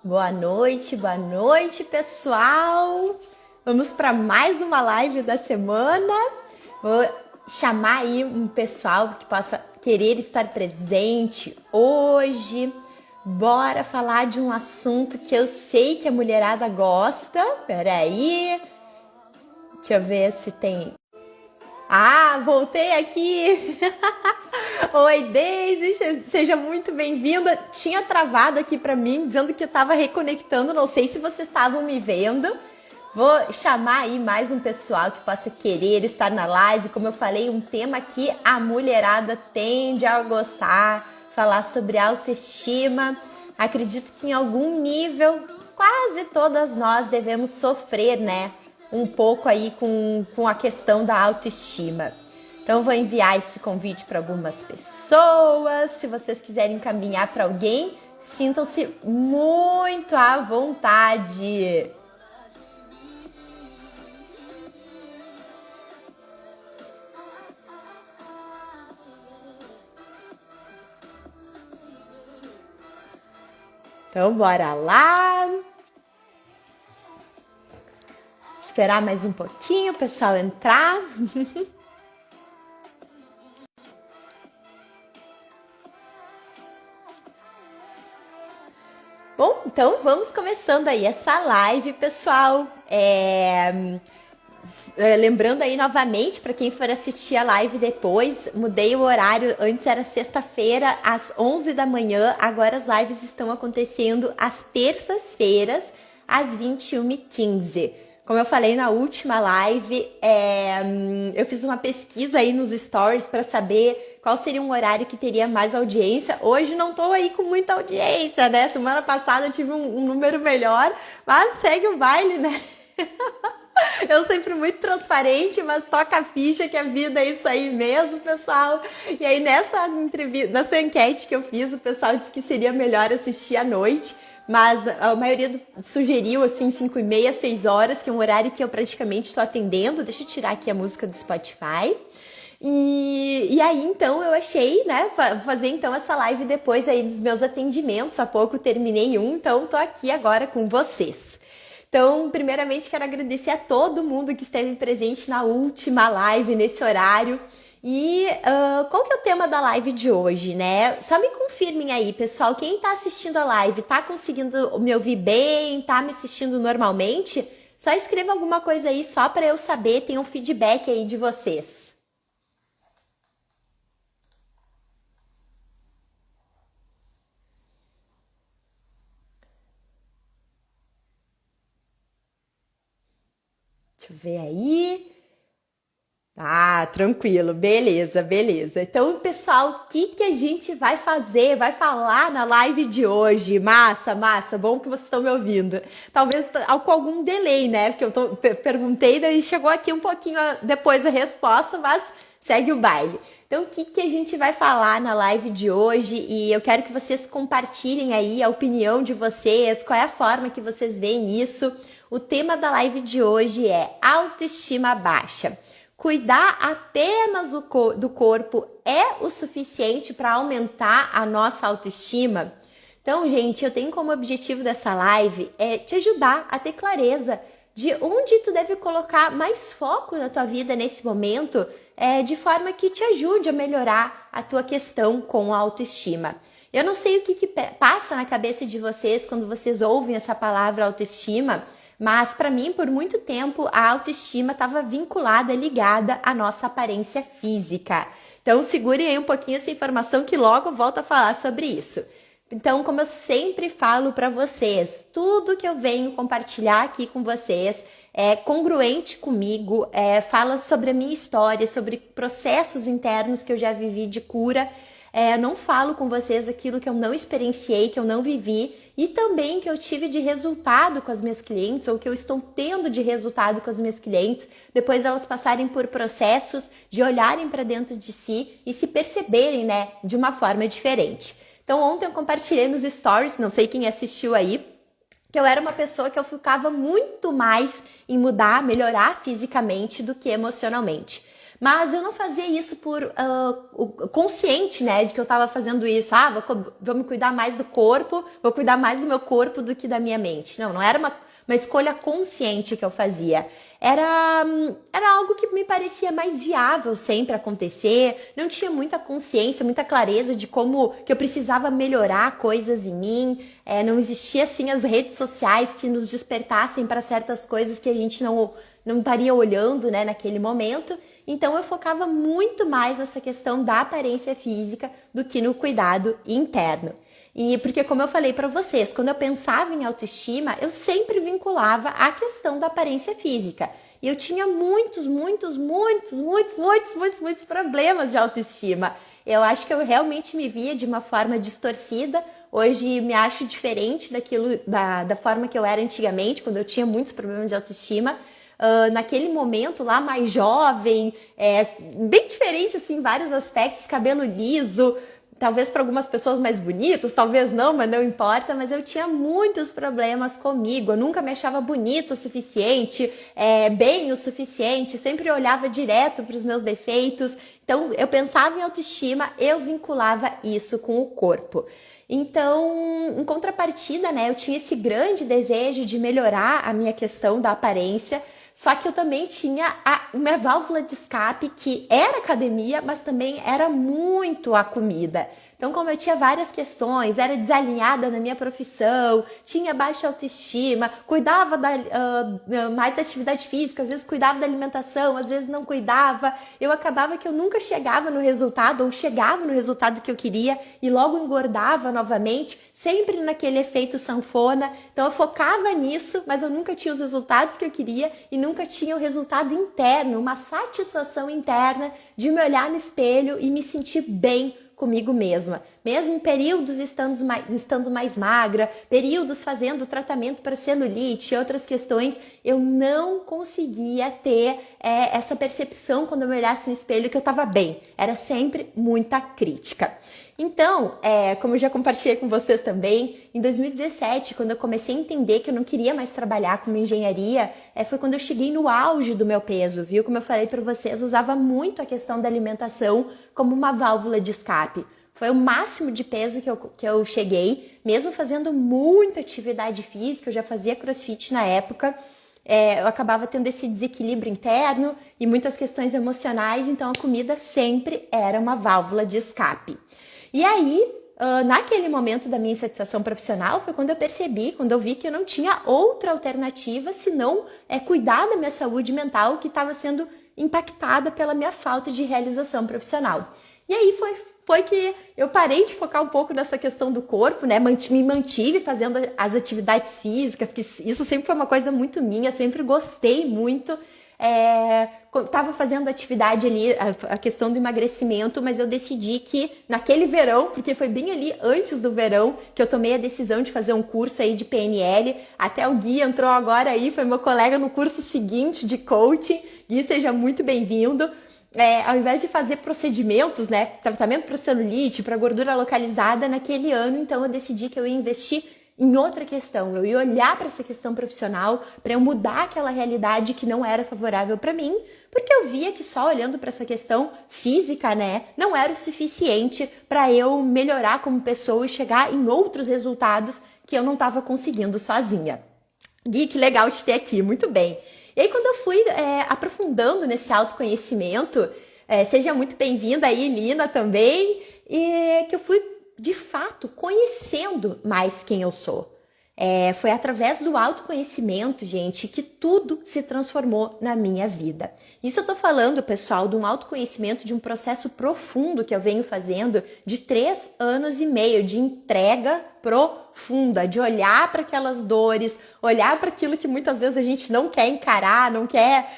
Boa noite, pessoal! Vamos para mais uma live da semana. Vou chamar aí um pessoal que possa querer estar presente hoje. Bora falar de um assunto que eu sei que a mulherada gosta. Peraí, deixa eu ver se tem... Ah, voltei aqui! Oi, Deise, seja muito bem-vinda. Tinha travado aqui para mim, dizendo que eu estava reconectando, não sei se vocês estavam me vendo. Vou chamar aí mais um pessoal que possa querer estar na live. Como eu falei, um tema que a mulherada tende a gostar, falar sobre autoestima. Acredito que em algum nível, quase todas nós devemos sofrer, né? Um pouco aí com a questão da autoestima. Então, vou enviar esse convite para algumas pessoas. Se vocês quiserem encaminhar para alguém, sintam-se muito à vontade. Então, bora lá. Esperar mais um pouquinho o pessoal entrar. Bom, então vamos começando aí essa live, pessoal. Lembrando aí novamente, para quem for assistir a live depois, mudei o horário, antes era sexta-feira às 11 da manhã, agora as lives estão acontecendo às terças-feiras, às 21h15. Como eu falei na última live, eu fiz uma pesquisa aí nos stories para saber qual seria um horário que teria mais audiência. Hoje não tô aí com muita audiência, né? Semana passada eu tive um número melhor, mas segue o baile, né? Eu sempre muito transparente, mas toca a ficha que a vida é isso aí mesmo, pessoal. E aí nessa entrevista, nessa enquete que eu fiz, o pessoal disse que seria melhor assistir à noite, mas a maioria sugeriu assim 5h30, 6 horas, que é um horário que eu praticamente estou atendendo. Deixa eu tirar aqui a música do Spotify. E aí então eu achei, né, fazer então essa live depois aí dos meus atendimentos. Há pouco terminei então tô aqui agora com vocês. Então, primeiramente, quero agradecer a todo mundo que esteve presente na última live, nesse horário. E qual que é o tema da live de hoje, né? Só me confirmem aí, pessoal, quem está assistindo a live, tá conseguindo me ouvir bem, tá me assistindo normalmente? Só escreva alguma coisa aí, só para eu saber, tem um feedback aí de vocês. Deixa eu ver aí. Ah, tranquilo, beleza. Então, pessoal, o que a gente vai fazer? Vai falar na live de hoje? Massa, bom que vocês estão me ouvindo. Talvez com algum delay, né? Porque eu perguntei, daí chegou aqui um pouquinho depois a resposta, mas segue o baile. Então, o que a gente vai falar na live de hoje? E eu quero que vocês compartilhem aí a opinião de vocês, qual é a forma que vocês veem isso. O tema da live de hoje é autoestima baixa. Cuidar apenas do corpo é o suficiente para aumentar a nossa autoestima? Então, gente, eu tenho como objetivo dessa live te ajudar a ter clareza de onde tu deve colocar mais foco na tua vida nesse momento, de forma que te ajude a melhorar a tua questão com a autoestima. Eu não sei o que passa na cabeça de vocês quando vocês ouvem essa palavra autoestima, mas para mim, por muito tempo, a autoestima estava vinculada, ligada à nossa aparência física. Então, segurem aí um pouquinho essa informação que logo eu volto a falar sobre isso. Então, como eu sempre falo para vocês, tudo que eu venho compartilhar aqui com vocês é congruente comigo, fala sobre a minha história, sobre processos internos que eu já vivi de cura. Não falo com vocês aquilo que eu não experienciei, que eu não vivi, e também que eu tive de resultado com as minhas clientes, ou que eu estou tendo de resultado com as minhas clientes, depois elas passarem por processos de olharem para dentro de si e se perceberem, né, de uma forma diferente. Então, ontem eu compartilhei nos stories, não sei quem assistiu aí, que eu era uma pessoa que eu focava muito mais em mudar, melhorar fisicamente do que emocionalmente. Mas eu não fazia isso por consciente, né, de que eu estava fazendo isso. Vou me cuidar mais do corpo, vou cuidar mais do meu corpo do que da minha mente. Não era uma escolha consciente que eu fazia. Era algo que me parecia mais viável sempre acontecer. Não tinha muita consciência, muita clareza de como que eu precisava melhorar coisas em mim. Não existia assim as redes sociais que nos despertassem para certas coisas que a gente não estaria olhando, né, naquele momento. Então eu focava muito mais nessa questão da aparência física do que no cuidado interno. E porque, como eu falei para vocês, quando eu pensava em autoestima, eu sempre vinculava a questão da aparência física. E eu tinha muitos problemas de autoestima. Eu acho que eu realmente me via de uma forma distorcida. Hoje me acho diferente da forma que eu era antigamente, quando eu tinha muitos problemas de autoestima. Naquele momento lá, mais jovem, bem diferente assim, em vários aspectos, cabelo liso, talvez para algumas pessoas mais bonitos, talvez não, mas não importa, mas eu tinha muitos problemas comigo, eu nunca me achava bonita o suficiente, bem o suficiente, sempre olhava direto para os meus defeitos, então eu pensava em autoestima, eu vinculava isso com o corpo. Então, em contrapartida, né, eu tinha esse grande desejo de melhorar a minha questão da aparência, só que eu também tinha uma válvula de escape que era academia, mas também era muito a comida. Então, como eu tinha várias questões, era desalinhada na minha profissão, tinha baixa autoestima, cuidava mais da atividade física, às vezes cuidava da alimentação, às vezes não cuidava, eu acabava que eu nunca chegava no resultado, ou chegava no resultado que eu queria e logo engordava novamente, sempre naquele efeito sanfona. Então eu focava nisso, mas eu nunca tinha os resultados que eu queria e nunca tinha o resultado interno, uma satisfação interna de me olhar no espelho e me sentir bem comigo mesma, mesmo em períodos estando mais magra, períodos fazendo tratamento para celulite e outras questões, eu não conseguia ter essa percepção quando eu me olhasse no espelho que eu estava bem, era sempre muita crítica. Então, como eu já compartilhei com vocês também, em 2017, quando eu comecei a entender que eu não queria mais trabalhar com engenharia, foi quando eu cheguei no auge do meu peso, viu? Como eu falei para vocês, usava muito a questão da alimentação como uma válvula de escape. Foi o máximo de peso que eu cheguei, mesmo fazendo muita atividade física, eu já fazia crossfit na época, eu acabava tendo esse desequilíbrio interno e muitas questões emocionais, então a comida sempre era uma válvula de escape. E aí, naquele momento da minha insatisfação profissional, foi quando eu percebi, quando eu vi que eu não tinha outra alternativa senão cuidar da minha saúde mental que estava sendo impactada pela minha falta de realização profissional. E aí foi que eu parei de focar um pouco nessa questão do corpo, né? Me mantive fazendo as atividades físicas, que isso sempre foi uma coisa muito minha, sempre gostei muito. Estava fazendo atividade ali, a questão do emagrecimento, mas eu decidi que naquele verão, porque foi bem ali antes do verão, que eu tomei a decisão de fazer um curso aí de PNL, até o Gui entrou agora aí, foi meu colega no curso seguinte de coaching. Gui, seja muito bem-vindo. Ao invés de fazer procedimentos, né, tratamento para celulite, para gordura localizada naquele ano, então eu decidi que eu ia investir em outra questão, eu ia olhar para essa questão profissional, para eu mudar aquela realidade que não era favorável para mim, porque eu via que só olhando para essa questão física, né, não era o suficiente para eu melhorar como pessoa e chegar em outros resultados que eu não estava conseguindo sozinha. Gui, que legal te ter aqui, muito bem. E aí, quando eu fui aprofundando nesse autoconhecimento, seja muito bem-vinda aí, Lina, também, e que eu fui, de fato, conhecendo mais quem eu sou. Foi através do autoconhecimento, gente, que tudo se transformou na minha vida. Isso eu tô falando, pessoal, de um autoconhecimento, de um processo profundo que eu venho fazendo de 3 anos e meio de entrega profunda, de olhar para aquelas dores, olhar para aquilo que muitas vezes a gente não quer encarar, não quer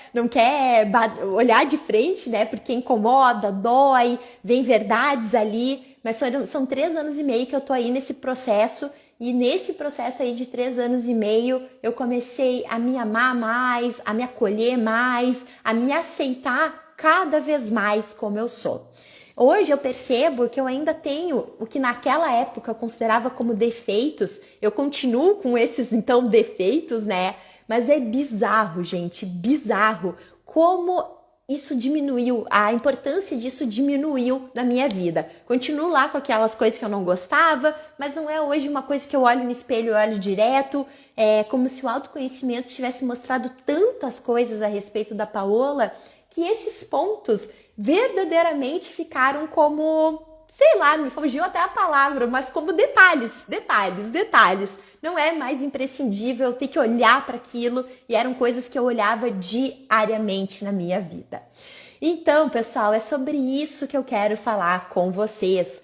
olhar de frente, né? Porque incomoda, dói, vem verdades ali, mas são 3 anos e meio que eu tô aí nesse processo. E nesse processo aí de 3 anos e meio, eu comecei a me amar mais, a me acolher mais, a me aceitar cada vez mais como eu sou. Hoje eu percebo que eu ainda tenho o que naquela época eu considerava como defeitos, eu continuo com esses, então, defeitos, né? Mas é bizarro, gente, bizarro, como isso diminuiu, a importância disso diminuiu na minha vida. Continuo lá com aquelas coisas que eu não gostava, mas não é hoje uma coisa que eu olho no espelho e olho direto. É como se o autoconhecimento tivesse mostrado tantas coisas a respeito da Paola, que esses pontos verdadeiramente ficaram como, sei lá, me fugiu até a palavra, mas como detalhes. Não é mais imprescindível ter que olhar para aquilo, e eram coisas que eu olhava diariamente na minha vida. Então, pessoal, é sobre isso que eu quero falar com vocês,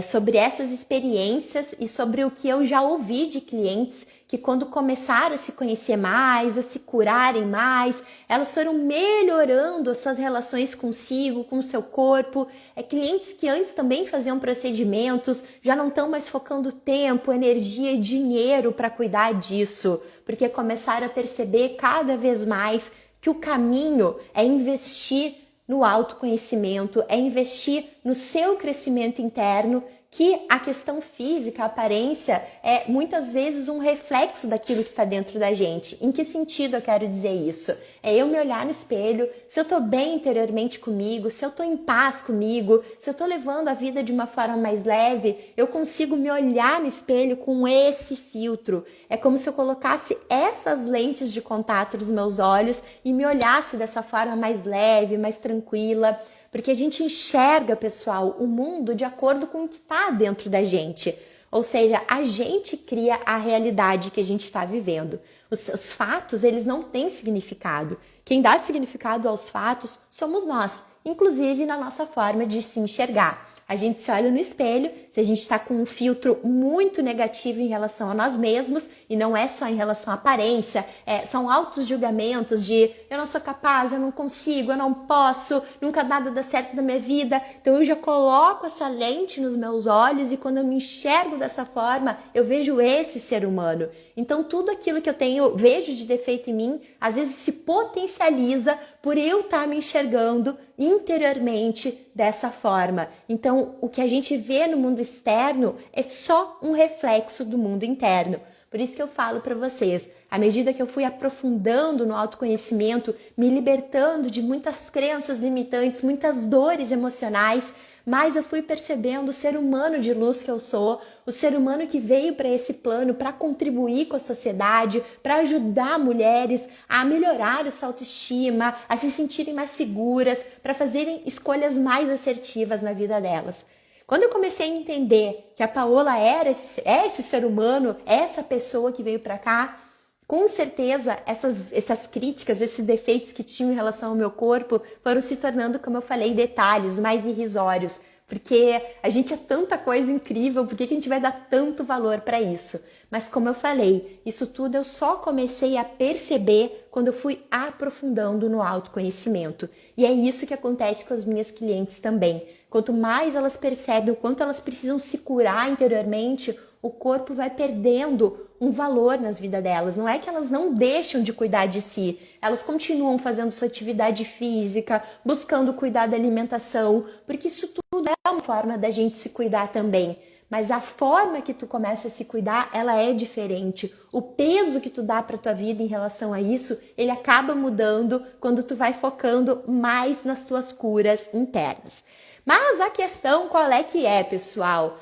sobre essas experiências e sobre o que eu já ouvi de clientes que quando começaram a se conhecer mais, a se curarem mais, elas foram melhorando as suas relações consigo, com o seu corpo. Clientes que antes também faziam procedimentos, já não estão mais focando tempo, energia e dinheiro para cuidar disso, porque começaram a perceber cada vez mais que o caminho é investir no autoconhecimento, é investir no seu crescimento interno, que a questão física, a aparência, é muitas vezes um reflexo daquilo que está dentro da gente. Em que sentido eu quero dizer isso? É eu me olhar no espelho, se eu estou bem interiormente comigo, se eu estou em paz comigo, se eu estou levando a vida de uma forma mais leve, eu consigo me olhar no espelho com esse filtro. É como se eu colocasse essas lentes de contato nos meus olhos e me olhasse dessa forma mais leve, mais tranquila. Porque a gente enxerga, pessoal, o mundo de acordo com o que está dentro da gente. Ou seja, a gente cria a realidade que a gente está vivendo. Os fatos, eles não têm significado. Quem dá significado aos fatos somos nós, inclusive na nossa forma de se enxergar. A gente se olha no espelho, se a gente está com um filtro muito negativo em relação a nós mesmos, e não é só em relação à aparência, são altos julgamentos de eu não sou capaz, eu não consigo, eu não posso, nunca nada dá certo na minha vida. Então eu já coloco essa lente nos meus olhos e quando eu me enxergo dessa forma, eu vejo esse ser humano. Então tudo aquilo que eu vejo de defeito em mim, às vezes se potencializa por eu estar me enxergando interiormente dessa forma. Então, o que a gente vê no mundo externo é só um reflexo do mundo interno. Por isso que eu falo para vocês, à medida que eu fui aprofundando no autoconhecimento, me libertando de muitas crenças limitantes, muitas dores emocionais, mas eu fui percebendo o ser humano de luz que eu sou, o ser humano que veio para esse plano para contribuir com a sociedade, para ajudar mulheres a melhorar a sua autoestima, a se sentirem mais seguras, para fazerem escolhas mais assertivas na vida delas. Quando eu comecei a entender que a Paola é esse ser humano, essa pessoa que veio para cá, com certeza essas críticas, esses defeitos que tinham em relação ao meu corpo foram se tornando, como eu falei, detalhes mais irrisórios. Porque a gente é tanta coisa incrível, por que a gente vai dar tanto valor para isso? Mas como eu falei, isso tudo eu só comecei a perceber quando eu fui aprofundando no autoconhecimento. E é isso que acontece com as minhas clientes também. Quanto mais elas percebem o quanto elas precisam se curar interiormente, o corpo vai perdendo um valor nas vidas delas. Não é que elas não deixam de cuidar de si, elas continuam fazendo sua atividade física, buscando cuidar da alimentação, porque isso tudo é uma forma da gente se cuidar também. Mas a forma que tu começa a se cuidar, ela é diferente. O peso que tu dá para tua vida em relação a isso, ele acaba mudando quando tu vai focando mais nas tuas curas internas. Mas a questão qual é que é, pessoal?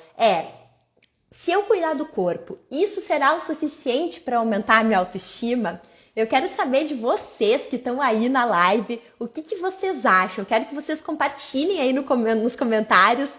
Se eu cuidar do corpo, isso será o suficiente para aumentar a minha autoestima? Eu quero saber de vocês que estão aí na live, o que vocês acham? Eu quero que vocês compartilhem aí nos comentários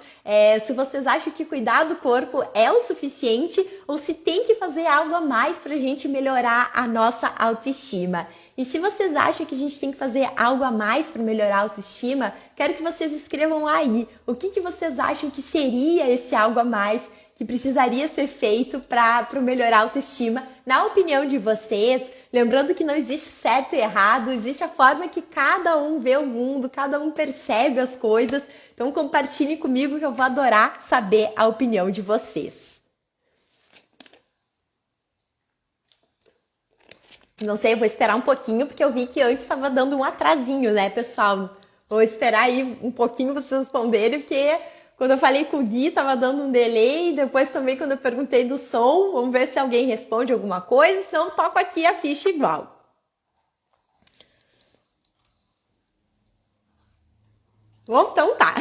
se vocês acham que cuidar do corpo é o suficiente ou se tem que fazer algo a mais para a gente melhorar a nossa autoestima. E se vocês acham que a gente tem que fazer algo a mais para melhorar a autoestima, quero que vocês escrevam aí o que vocês acham que seria esse algo a mais que precisaria ser feito para melhorar a autoestima, na opinião de vocês. Lembrando que não existe certo e errado, existe a forma que cada um vê o mundo, cada um percebe as coisas. Então compartilhem comigo que eu vou adorar saber a opinião de vocês. Não sei, eu vou esperar um pouquinho, porque eu vi que antes estava dando um atrasinho, né, pessoal? Vou esperar aí um pouquinho vocês responderem, porque quando eu falei com o Gui, tava dando um delay. Depois também, quando eu perguntei do som, vamos ver se alguém responde alguma coisa. Senão, eu toco aqui a ficha igual. Bom, então tá.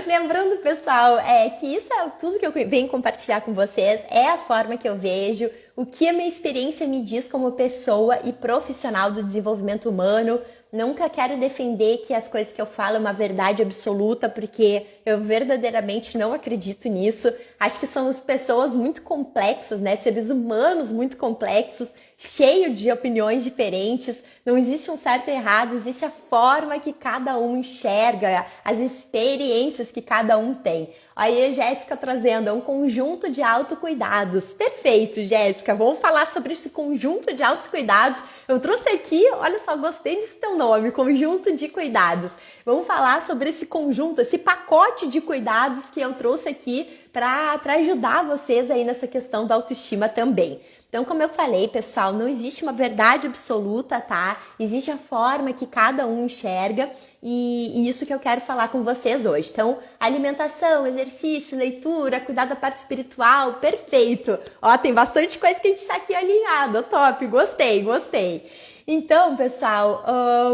Lembrando, pessoal, que isso é tudo que eu venho compartilhar com vocês, é a forma que eu vejo, o que a minha experiência me diz como pessoa e profissional do desenvolvimento humano. Nunca quero defender que as coisas que eu falo é uma verdade absoluta, porque eu verdadeiramente não acredito nisso. Acho que somos pessoas muito complexas, né? Seres humanos muito complexos, cheios de opiniões diferentes. Não existe um certo e errado, existe a forma que cada um enxerga, as experiências que cada um tem. Aí a Jéssica trazendo um conjunto de autocuidados. Perfeito, Jéssica. Vamos falar sobre esse conjunto de autocuidados. Eu trouxe aqui, olha só, gostei desse teu nome, conjunto de cuidados. Vamos falar sobre esse conjunto, esse pacote de cuidados que eu trouxe aqui para ajudar vocês aí nessa questão da autoestima também. Então, como eu falei, pessoal, não existe uma verdade absoluta, tá? Existe a forma que cada um enxerga e isso que eu quero falar com vocês hoje. Então, alimentação, exercício, leitura, cuidar da parte espiritual, perfeito. Ó, tem bastante coisa que a gente tá aqui alinhado, top, gostei. Então, pessoal,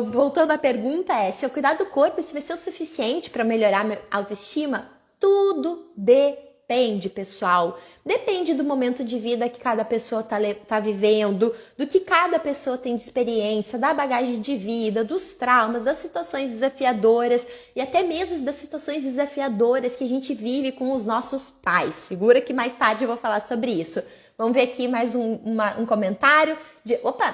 voltando à pergunta se eu cuidar do corpo, isso vai ser o suficiente para melhorar minha autoestima? Tudo depende, pessoal. Depende do momento de vida que cada pessoa tá vivendo, do que cada pessoa tem de experiência, da bagagem de vida, dos traumas, das situações desafiadoras e até mesmo das situações desafiadoras que a gente vive com os nossos pais. Segura que mais tarde eu vou falar sobre isso. Vamos ver aqui mais um comentário de... Opa!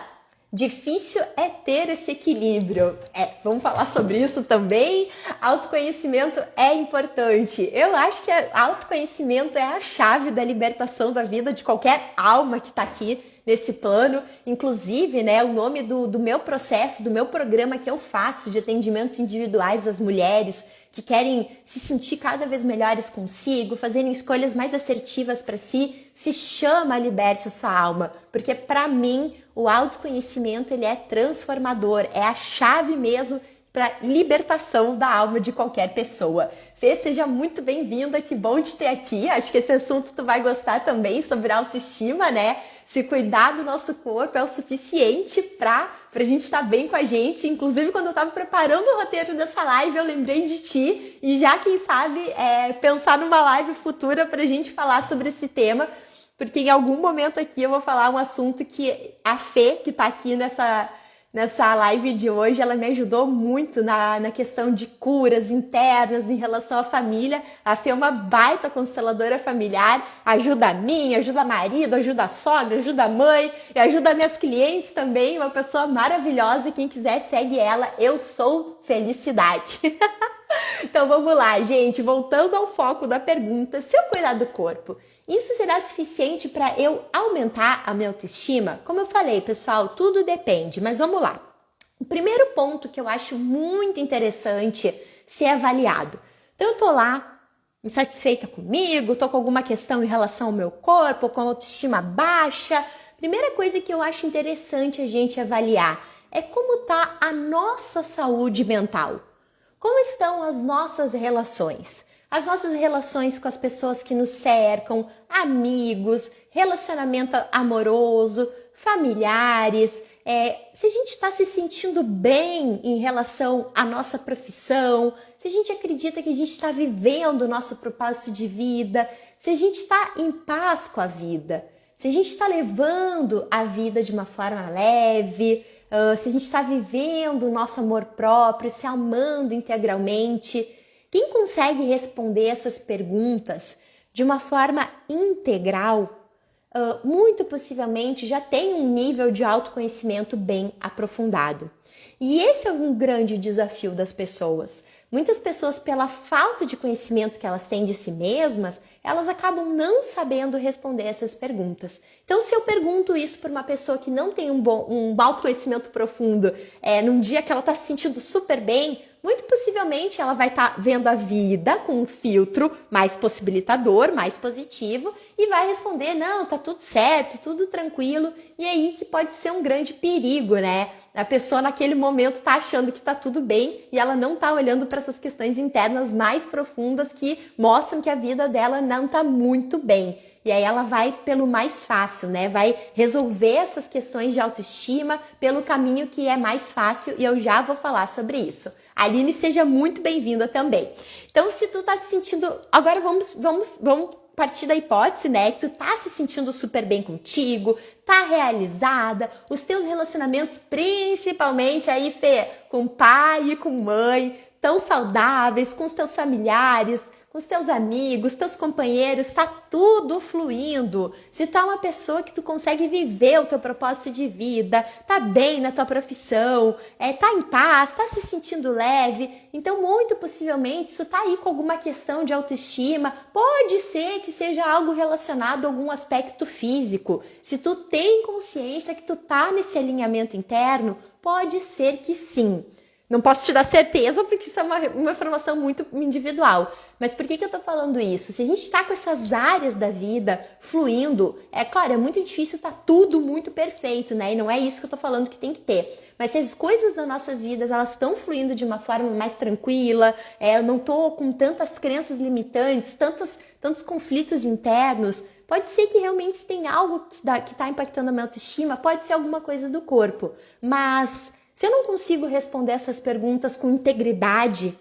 Difícil é ter esse equilíbrio. Vamos falar sobre isso também. Autoconhecimento é importante. Eu acho que autoconhecimento é a chave da libertação da vida de qualquer alma que está aqui nesse plano. Inclusive, né, o nome do meu processo, do meu programa que eu faço de atendimentos individuais às mulheres que querem se sentir cada vez melhores consigo, fazerem escolhas mais assertivas para si, se chama Liberte a Sua Alma. Porque para mim, o autoconhecimento ele é transformador, é a chave mesmo para libertação da alma de qualquer pessoa. Fê, seja muito bem-vinda, que bom te ter aqui. Acho que esse assunto tu vai gostar também, sobre autoestima, né? Se cuidar do nosso corpo é o suficiente pra gente estar bem com a gente. Inclusive, quando eu estava preparando o roteiro dessa live, eu lembrei de ti. E já, quem sabe, pensar numa live futura pra gente falar sobre esse tema. Porque em algum momento aqui eu vou falar um assunto que a Fê, que tá aqui nessa live de hoje, ela me ajudou muito na questão de curas internas em relação à família. A Fê é uma baita consteladora familiar, ajuda a mim, ajuda a marido, ajuda a sogra, ajuda a mãe, e ajuda minhas clientes também, uma pessoa maravilhosa, e quem quiser segue ela, eu sou felicidade. Então vamos lá, gente, voltando ao foco da pergunta, se eu cuidar do corpo, isso será suficiente para eu aumentar a minha autoestima? Como eu falei, pessoal, tudo depende, mas vamos lá. O primeiro ponto que eu acho muito interessante ser avaliado. Então eu tô lá, insatisfeita comigo, tô com alguma questão em relação ao meu corpo, com a autoestima baixa. Primeira coisa que eu acho interessante a gente avaliar é como tá a nossa saúde mental. Como estão as nossas relações? As nossas relações com as pessoas que nos cercam, amigos, relacionamento amoroso, familiares, se a gente está se sentindo bem em relação à nossa profissão, se a gente acredita que a gente está vivendo o nosso propósito de vida, se a gente está em paz com a vida, se a gente está levando a vida de uma forma leve, se a gente está vivendo o nosso amor próprio, se amando integralmente. Quem consegue responder essas perguntas de uma forma integral, muito possivelmente já tem um nível de autoconhecimento bem aprofundado. E esse é um grande desafio das pessoas. Muitas pessoas, pela falta de conhecimento que elas têm de si mesmas, elas acabam não sabendo responder essas perguntas. Então, se eu pergunto isso para uma pessoa que não tem um autoconhecimento profundo, num dia que ela está se sentindo super bem, muito possivelmente ela vai estar vendo a vida com um filtro mais possibilitador, mais positivo, e vai responder, não, tá tudo certo, tudo tranquilo, e aí que pode ser um grande perigo, né? A pessoa naquele momento está achando que está tudo bem e ela não está olhando para essas questões internas mais profundas que mostram que a vida dela não está muito bem. E aí ela vai pelo mais fácil, né? Vai resolver essas questões de autoestima pelo caminho que é mais fácil e eu já vou falar sobre isso. Aline, seja muito bem-vinda também. Então, se tu tá se sentindo... Agora vamos partir da hipótese, né, que tu tá se sentindo super bem contigo, tá realizada, os teus relacionamentos, principalmente aí, Fê, com pai e com mãe, tão saudáveis, com os teus familiares, com os teus amigos, teus companheiros, tá tudo fluindo. Se tu é uma pessoa que tu consegue viver o teu propósito de vida, tá bem na tua profissão, tá em paz, tá se sentindo leve, então muito possivelmente isso tá aí com alguma questão de autoestima, pode ser que seja algo relacionado a algum aspecto físico. Se tu tem consciência que tu tá nesse alinhamento interno, pode ser que sim. Não posso te dar certeza porque isso é uma informação muito individual. Mas por que eu tô falando isso? Se a gente tá com essas áreas da vida fluindo, é claro, é muito difícil tá tudo muito perfeito, né? E não é isso que eu tô falando que tem que ter. Mas se as coisas das nossas vidas, elas estão fluindo de uma forma mais tranquila, eu não tô com tantas crenças limitantes, tantos conflitos internos, pode ser que realmente tenha algo que tá impactando a minha autoestima, pode ser alguma coisa do corpo. Mas... se eu não consigo responder essas perguntas com integridade,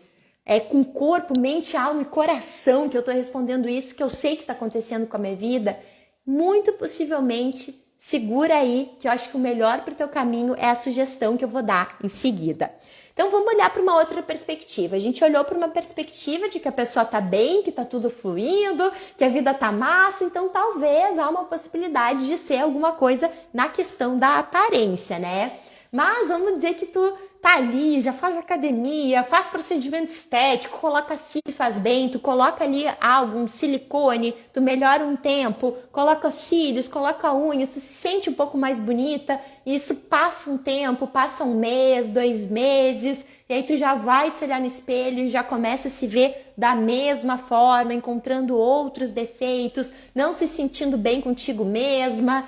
com corpo, mente, alma e coração, que eu estou respondendo isso, que eu sei que está acontecendo com a minha vida, muito possivelmente, segura aí, que eu acho que o melhor para o teu caminho é a sugestão que eu vou dar em seguida. Então vamos olhar para uma outra perspectiva. A gente olhou para uma perspectiva de que a pessoa está bem, que está tudo fluindo, que a vida está massa, então talvez há uma possibilidade de ser alguma coisa na questão da aparência, né? Mas vamos dizer que tu tá ali, já faz academia, faz procedimento estético, coloca cílio, faz bem, tu coloca ali algum silicone, tu melhora um tempo, coloca cílios, coloca unhas, tu se sente um pouco mais bonita, e isso passa um tempo, passa um mês, 2 meses, e aí tu já vai se olhar no espelho e já começa a se ver da mesma forma, encontrando outros defeitos, não se sentindo bem contigo mesma.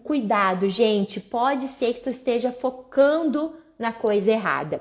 Cuidado, gente, pode ser que tu esteja focando na coisa errada.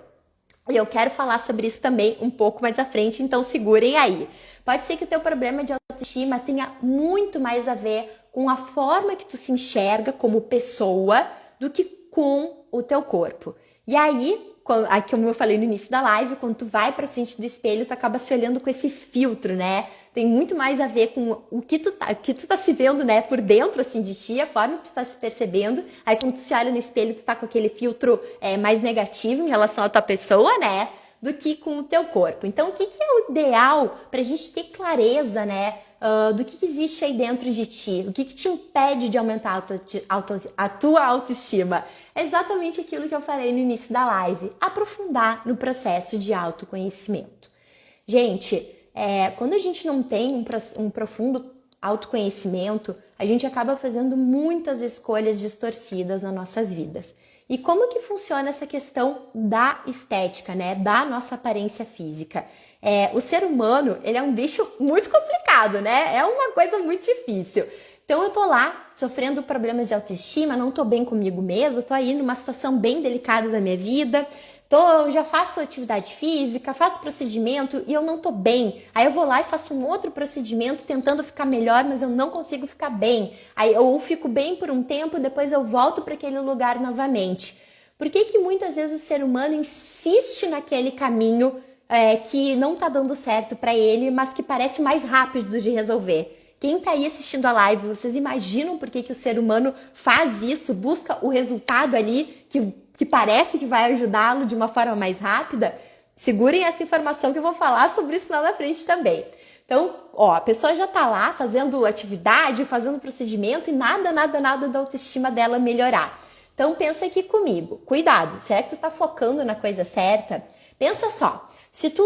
E eu quero falar sobre isso também um pouco mais à frente, então segurem aí. Pode ser que o teu problema de autoestima tenha muito mais a ver com a forma que tu se enxerga como pessoa do que com o teu corpo. E aí, como eu falei no início da live, quando tu vai pra frente do espelho, tu acaba se olhando com esse filtro, né? Tem muito mais a ver com o que tu tá se vendo, né, por dentro, assim, de ti, a forma que tu tá se percebendo. Aí, quando tu se olha no espelho, tu tá com aquele filtro mais negativo em relação à tua pessoa, né, do que com o teu corpo. Então, o que é o ideal pra gente ter clareza, né, do que existe aí dentro de ti? O que te impede de aumentar a tua autoestima? É exatamente aquilo que eu falei no início da live. Aprofundar no processo de autoconhecimento. Gente... quando a gente não tem um profundo autoconhecimento, a gente acaba fazendo muitas escolhas distorcidas nas nossas vidas. E como que funciona essa questão da estética, né? Da nossa aparência física? O ser humano, ele é um bicho muito complicado, né? É uma coisa muito difícil. Então eu tô lá sofrendo problemas de autoestima, não tô bem comigo mesmo, tô aí numa situação bem delicada da minha vida, já faço atividade física, faço procedimento e eu não tô bem. Aí eu vou lá e faço um outro procedimento tentando ficar melhor, mas eu não consigo ficar bem. Aí eu fico bem por um tempo, depois eu volto para aquele lugar novamente. Por que muitas vezes o ser humano insiste naquele caminho que não tá dando certo para ele, mas que parece mais rápido de resolver? Quem tá aí assistindo a live, vocês imaginam por que o ser humano faz isso, busca o resultado ali que parece que vai ajudá-lo de uma forma mais rápida? Segurem essa informação que eu vou falar sobre isso lá na frente também. Então, a pessoa já tá lá fazendo atividade, fazendo procedimento e nada da autoestima dela melhorar. Então, pensa aqui comigo. Cuidado, será que tu tá focando na coisa certa? Pensa só, se tu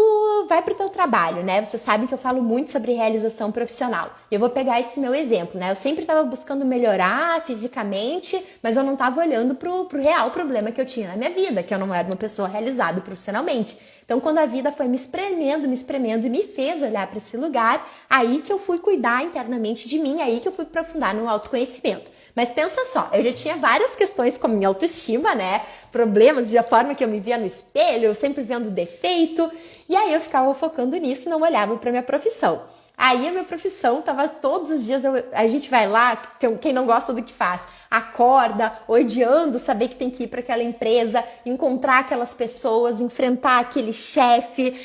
vai pro teu trabalho, né? Você sabe que eu falo muito sobre realização profissional. Eu vou pegar esse meu exemplo, né? Eu sempre estava buscando melhorar fisicamente, mas eu não estava olhando pro real problema que eu tinha na minha vida, que eu não era uma pessoa realizada profissionalmente. Então, quando a vida foi me espremendo e me fez olhar para esse lugar, aí que eu fui cuidar internamente de mim, aí que eu fui aprofundar no autoconhecimento. Mas pensa só, eu já tinha várias questões com a minha autoestima, né? Problemas da forma que eu me via no espelho, eu sempre vendo defeito. E aí eu ficava focando nisso e não olhava para minha profissão. Aí a minha profissão tava todos os dias, a gente vai lá, quem não gosta do que faz, acorda odiando saber que tem que ir para aquela empresa, encontrar aquelas pessoas, enfrentar aquele chefe,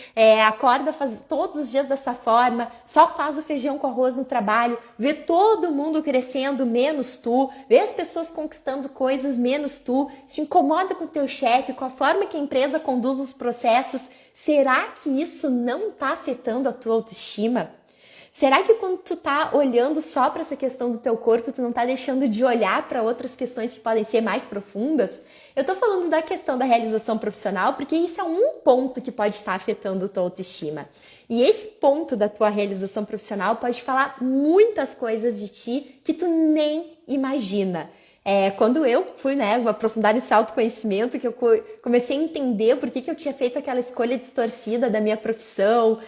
acorda faz todos os dias dessa forma, só faz o feijão com arroz no trabalho, vê todo mundo crescendo menos tu, vê as pessoas conquistando coisas menos tu, se incomoda com o teu chefe, com a forma que a empresa conduz os processos. Será que isso não está afetando a tua autoestima? Será que quando tu tá olhando só para essa questão do teu corpo, tu não tá deixando de olhar para outras questões que podem ser mais profundas? Eu tô falando da questão da realização profissional porque isso é um ponto que pode estar afetando a tua autoestima. E esse ponto da tua realização profissional pode falar muitas coisas de ti que tu nem imagina. Quando eu fui, aprofundar esse autoconhecimento, que eu comecei a entender por que eu tinha feito aquela escolha distorcida da minha profissão,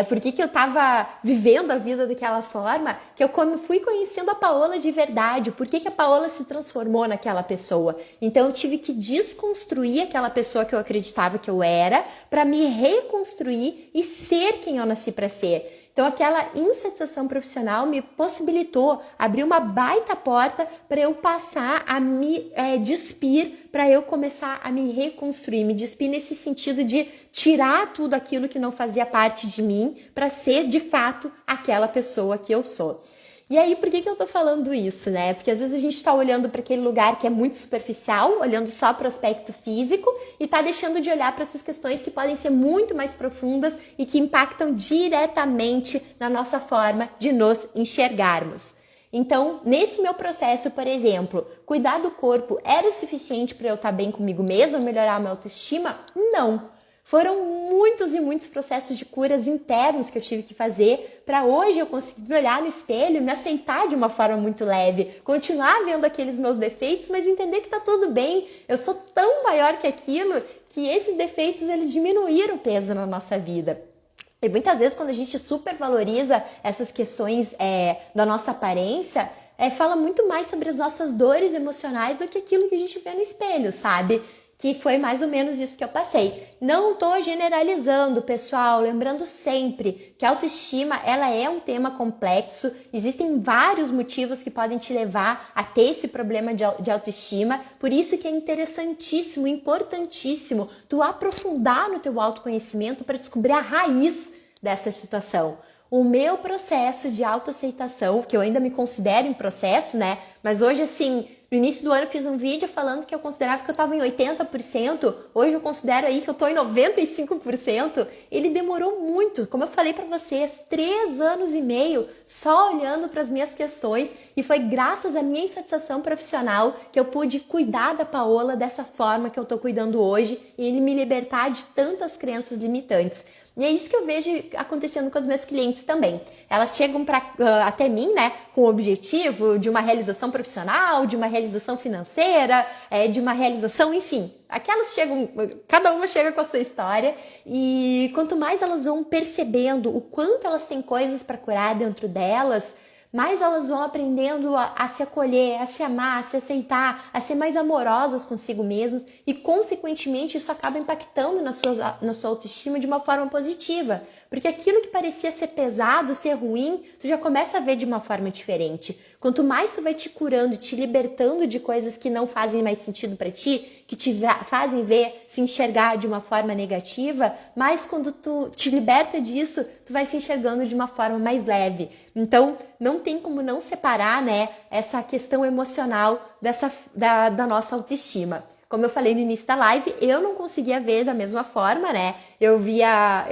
por que eu estava vivendo a vida daquela forma, que eu fui conhecendo a Paola de verdade, por que a Paola se transformou naquela pessoa. Então eu tive que desconstruir aquela pessoa que eu acreditava que eu era, para me reconstruir e ser quem eu nasci para ser. Então aquela insatisfação profissional me possibilitou abrir uma baita porta para eu passar a me despir, para eu começar a me reconstruir, me despir nesse sentido de tirar tudo aquilo que não fazia parte de mim para ser de fato aquela pessoa que eu sou. E aí, por que eu tô falando isso, né? Porque às vezes a gente tá olhando para aquele lugar que é muito superficial, olhando só para o aspecto físico e tá deixando de olhar para essas questões que podem ser muito mais profundas e que impactam diretamente na nossa forma de nos enxergarmos. Então, nesse meu processo, por exemplo, cuidar do corpo era o suficiente para eu estar bem comigo mesma, melhorar a minha autoestima? Não. Foram muitos e muitos processos de curas internos que eu tive que fazer para hoje eu conseguir olhar no espelho e me aceitar de uma forma muito leve, continuar vendo aqueles meus defeitos, mas entender que tá tudo bem, eu sou tão maior que aquilo, que esses defeitos eles diminuíram o peso na nossa vida. E muitas vezes quando a gente supervaloriza essas questões da nossa aparência, fala muito mais sobre as nossas dores emocionais do que aquilo que a gente vê no espelho, sabe? Que foi mais ou menos isso que eu passei. Não estou generalizando, pessoal, lembrando sempre que a autoestima ela é um tema complexo, existem vários motivos que podem te levar a ter esse problema de autoestima, por isso que é interessantíssimo, importantíssimo tu aprofundar no teu autoconhecimento para descobrir a raiz dessa situação. O meu processo de autoaceitação, que eu ainda me considero em processo, né? Mas hoje, assim, no início do ano eu fiz um vídeo falando que eu considerava que eu estava em 80%, hoje eu considero aí que eu estou em 95%. Ele demorou muito, como eu falei para vocês, 3 anos e meio só olhando para as minhas questões e foi graças à minha insatisfação profissional que eu pude cuidar da Paola dessa forma que eu estou cuidando hoje e ele me libertar de tantas crenças limitantes. E é isso que eu vejo acontecendo com os meus clientes também. Elas chegam até mim, né, com o objetivo de uma realização profissional, de uma realização financeira, de uma realização, enfim. Aquelas chegam, cada uma chega com a sua história e quanto mais elas vão percebendo o quanto elas têm coisas para curar dentro delas, mais elas vão aprendendo a se acolher, a se amar, a se aceitar, a ser mais amorosas consigo mesmas e, consequentemente, isso acaba impactando na sua autoestima de uma forma positiva. Porque aquilo que parecia ser pesado, ser ruim, tu já começa a ver de uma forma diferente. Quanto mais tu vai te curando, te libertando de coisas que não fazem mais sentido para ti, que te fazem ver, se enxergar de uma forma negativa, mais quando tu te liberta disso, tu vai se enxergando de uma forma mais leve. Então, não tem como não separar, né, essa questão emocional da nossa autoestima. Como eu falei no início da live, eu não conseguia ver da mesma forma, né? Eu via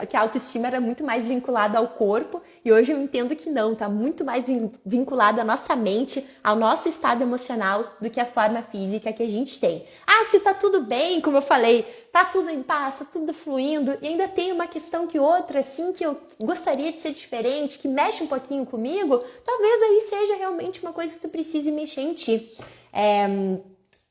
que a autoestima era muito mais vinculada ao corpo e hoje eu entendo que não, tá muito mais vinculada à nossa mente, ao nosso estado emocional do que a forma física que a gente tem. Ah, se tá tudo bem, como eu falei, tá tudo em paz, tá tudo fluindo e ainda tem uma questão que outra, assim, que eu gostaria de ser diferente, que mexe um pouquinho comigo, talvez aí seja realmente uma coisa que tu precise mexer em ti.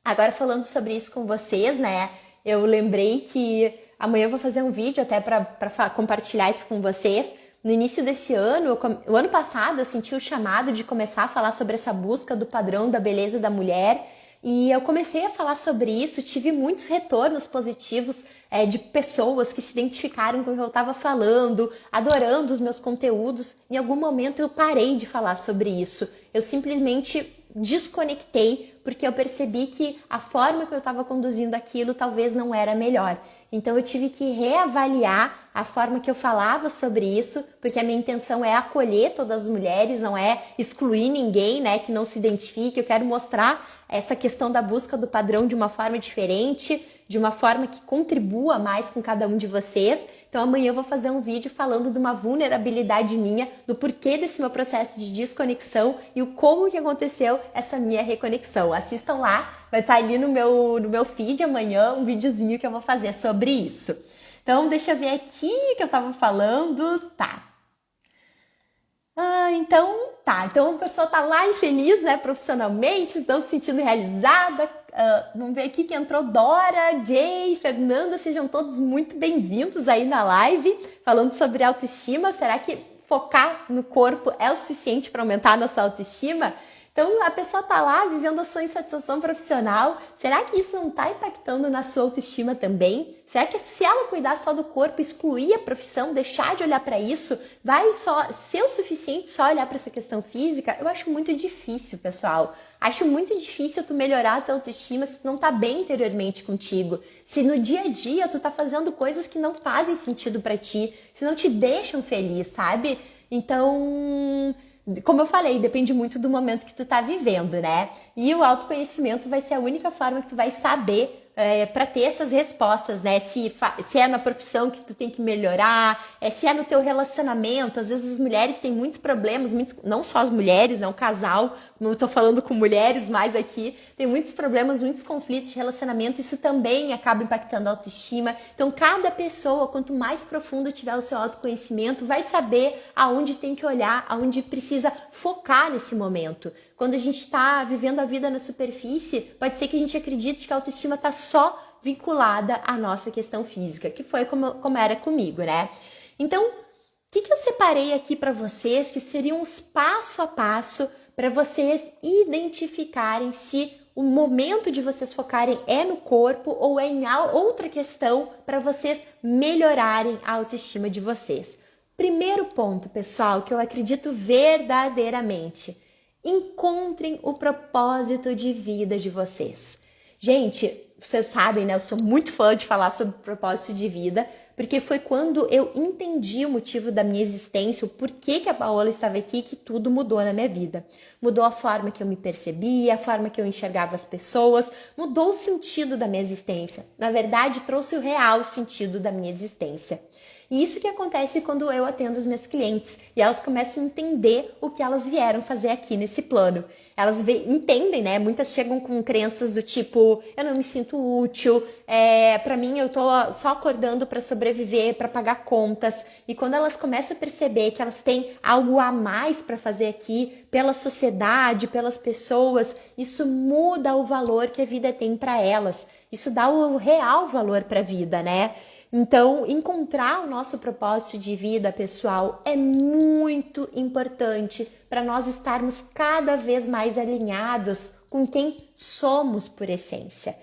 Agora falando sobre isso com vocês, né, eu lembrei que amanhã eu vou fazer um vídeo até para compartilhar isso com vocês. No início desse ano, o ano passado, eu senti o chamado de começar a falar sobre essa busca do padrão da beleza da mulher, E eu comecei a falar sobre isso, tive muitos retornos positivos de pessoas que se identificaram com o que eu estava falando, adorando os meus conteúdos. Em algum momento eu parei de falar sobre isso. Eu simplesmente desconectei porque eu percebi que a forma que eu estava conduzindo aquilo talvez não era a melhor. Então eu tive que reavaliar a forma que eu falava sobre isso, porque a minha intenção é acolher todas as mulheres, não é excluir ninguém, né, que não se identifique. Eu quero mostrar essa questão da busca do padrão de uma forma diferente, de uma forma que contribua mais com cada um de vocês. Então amanhã eu vou fazer um vídeo falando de uma vulnerabilidade minha, do porquê desse meu processo de desconexão e o como que aconteceu essa minha reconexão. Assistam lá, vai estar ali no meu feed amanhã um videozinho que eu vou fazer sobre isso. Então deixa eu ver aqui o que eu tava falando. Então a pessoa tá lá infeliz, né, profissionalmente, estão se sentindo realizada. Vamos ver aqui que entrou Dora, Jay, Fernanda, sejam todos muito bem-vindos aí na live, falando sobre autoestima. Será que focar no corpo é o suficiente para aumentar a nossa autoestima? Então a pessoa tá lá vivendo a sua insatisfação profissional. Será que isso não tá impactando na sua autoestima também? Será que se ela cuidar só do corpo, excluir a profissão, deixar de olhar para isso, vai só ser o suficiente só olhar para essa questão física? Eu acho muito difícil, pessoal. Acho muito difícil tu melhorar a tua autoestima se tu não tá bem interiormente contigo. Se no dia a dia tu tá fazendo coisas que não fazem sentido para ti, se não te deixam feliz, sabe? Então, como eu falei, depende muito do momento que tu tá vivendo, né? E o autoconhecimento vai ser a única forma que tu vai saber para ter essas respostas, né? Se é na profissão que tu tem que melhorar, se é no teu relacionamento. Às vezes as mulheres têm muitos problemas, não só as mulheres, né? O casal, não estou falando com mulheres mais aqui, tem muitos problemas, muitos conflitos de relacionamento. Isso também acaba impactando a autoestima. Então, cada pessoa, quanto mais profundo tiver o seu autoconhecimento, vai saber aonde tem que olhar, aonde precisa focar nesse momento. Quando a gente está vivendo a vida na superfície, pode ser que a gente acredite que a autoestima está só vinculada à nossa questão física, que foi como era comigo, né? Então, o que eu separei aqui para vocês, que seriam os passo a passo para vocês identificarem se o momento de vocês focarem é no corpo ou é em outra questão para vocês melhorarem a autoestima de vocês. Primeiro ponto, pessoal, que eu acredito verdadeiramente: encontrem o propósito de vida de vocês. Gente, vocês sabem, né? Eu sou muito fã de falar sobre propósito de vida, porque foi quando eu entendi o motivo da minha existência, o porquê que a Paola estava aqui, que tudo mudou na minha vida. Mudou a forma que eu me percebia, a forma que eu enxergava as pessoas, mudou o sentido da minha existência. Na verdade, trouxe o real sentido da minha existência. E isso que acontece quando eu atendo as minhas clientes e elas começam a entender o que elas vieram fazer aqui nesse plano. Elas entendem, né? Muitas chegam com crenças do tipo: eu não me sinto útil, pra mim eu tô só acordando para sobreviver, para pagar contas. E quando elas começam a perceber que elas têm algo a mais para fazer aqui, pela sociedade, pelas pessoas, isso muda o valor que a vida tem para elas. Isso dá o real valor para a vida, né? Então, encontrar o nosso propósito de vida, pessoal, é muito importante para nós estarmos cada vez mais alinhados com quem somos por essência.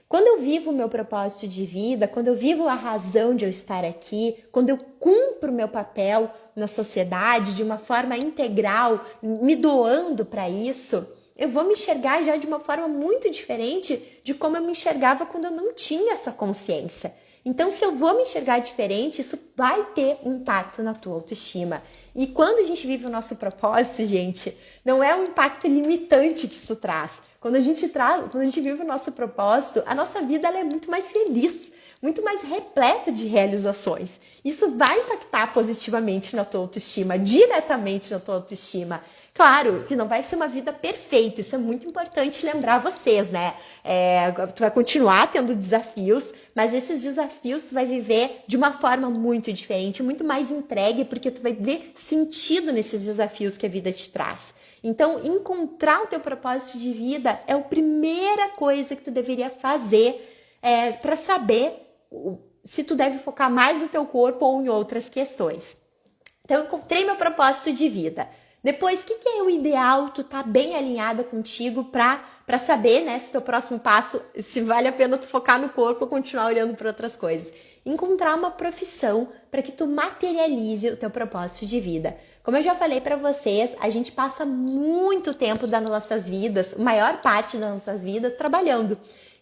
Quando eu vivo o meu propósito de vida, quando eu vivo a razão de eu estar aqui, quando eu cumpro o meu papel na sociedade de uma forma integral, me doando para isso, eu vou me enxergar já de uma forma muito diferente de como eu me enxergava quando eu não tinha essa consciência. Então, se eu vou me enxergar diferente, isso vai ter um impacto na tua autoestima. E quando a gente vive o nosso propósito, gente, não é um impacto limitante que isso traz. Quando a gente vive o nosso propósito, a nossa vida ela é muito mais feliz, muito mais repleta de realizações. Isso vai impactar positivamente na tua autoestima, diretamente na tua autoestima. Claro que não vai ser uma vida perfeita, isso é muito importante lembrar vocês, né? Tu vai continuar tendo desafios, mas esses desafios tu vai viver de uma forma muito diferente, muito mais entregue, porque tu vai ver sentido nesses desafios que a vida te traz. Então, encontrar o teu propósito de vida é a primeira coisa que tu deveria fazer para saber se tu deve focar mais no teu corpo ou em outras questões. Então, eu encontrei meu propósito de vida. Depois, o que é o ideal? Tu tá bem alinhada contigo para para saber, né, se teu próximo passo, se vale a pena tu focar no corpo ou continuar olhando para outras coisas. Encontrar uma profissão para que tu materialize o teu propósito de vida. Como eu já falei para vocês, a gente passa muito tempo das nossas vidas, maior parte das nossas vidas, trabalhando.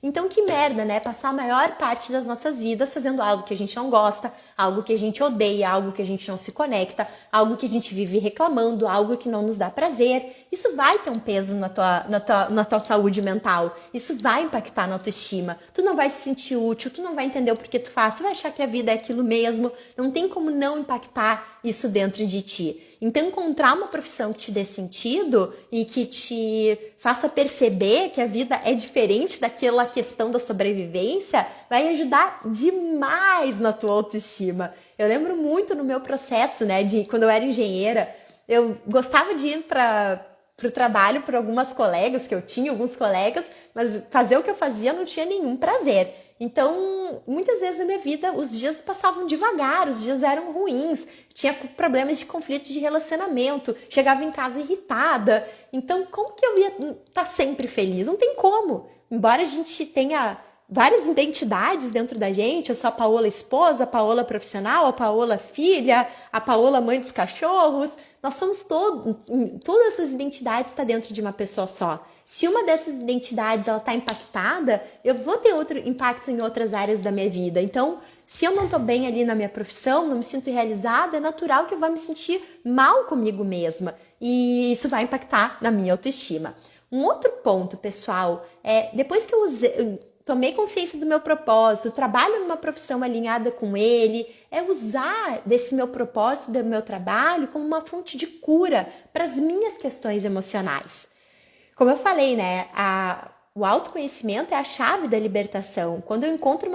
Então que merda, né? Passar a maior parte das nossas vidas fazendo algo que a gente não gosta, algo que a gente odeia, algo que a gente não se conecta, algo que a gente vive reclamando, algo que não nos dá prazer. Isso vai ter um peso na tua saúde mental. Isso vai impactar na autoestima. Tu não vai se sentir útil, tu não vai entender o porquê tu faz, tu vai achar que a vida é aquilo mesmo. Não tem como não impactar isso dentro de ti. Então, encontrar uma profissão que te dê sentido e que te faça perceber que a vida é diferente daquela questão da sobrevivência vai ajudar demais na tua autoestima. Eu lembro muito no meu processo, né, de quando eu era engenheira, eu gostava de ir para o trabalho por algumas colegas que eu tinha, alguns colegas, mas fazer o que eu fazia não tinha nenhum prazer. Então, muitas vezes na minha vida, os dias passavam devagar, os dias eram ruins, tinha problemas de conflito de relacionamento, chegava em casa irritada. Então, como que eu ia estar sempre feliz? Não tem como. Embora a gente tenha várias identidades dentro da gente, eu sou a Paola esposa, a Paola profissional, a Paola filha, a Paola mãe dos cachorros, nós somos todas essas identidades estão dentro de uma pessoa só. Se uma dessas identidades ela está impactada, eu vou ter outro impacto em outras áreas da minha vida. Então, se eu não estou bem ali na minha profissão, não me sinto realizada, é natural que eu vá me sentir mal comigo mesma. E isso vai impactar na minha autoestima. Um outro ponto, pessoal, é depois que eu tomei consciência do meu propósito, trabalho numa profissão alinhada com ele, é usar desse meu propósito, do meu trabalho, como uma fonte de cura para as minhas questões emocionais. Como eu falei, né, o autoconhecimento é a chave da libertação. Quando eu encontro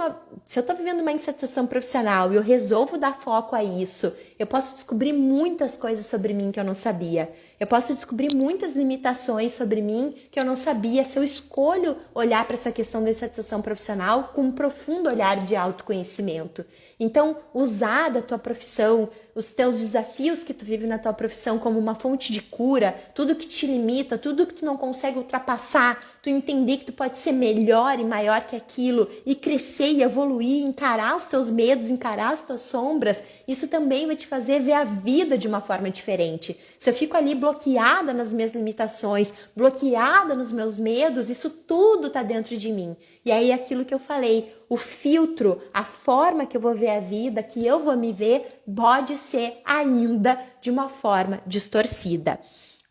se eu estou vivendo uma insatisfação profissional e eu resolvo dar foco a isso, eu posso descobrir muitas coisas sobre mim que eu não sabia. Eu posso descobrir muitas limitações sobre mim que eu não sabia se eu escolho olhar para essa questão da insatisfação profissional com um profundo olhar de autoconhecimento. Então, usar da tua profissão, os teus desafios que tu vive na tua profissão como uma fonte de cura, tudo que te limita, tudo que tu não consegue ultrapassar, tu entender que tu pode ser melhor e maior que aquilo e crescer e evoluir, encarar os teus medos, encarar as tuas sombras, isso também vai te fazer ver a vida de uma forma diferente. Se eu fico ali bloqueada nas minhas limitações, bloqueada nos meus medos, isso tudo tá dentro de mim. E aí aquilo que eu falei, o filtro, a forma que eu vou ver a vida, que eu vou me ver, pode ser ainda de uma forma distorcida.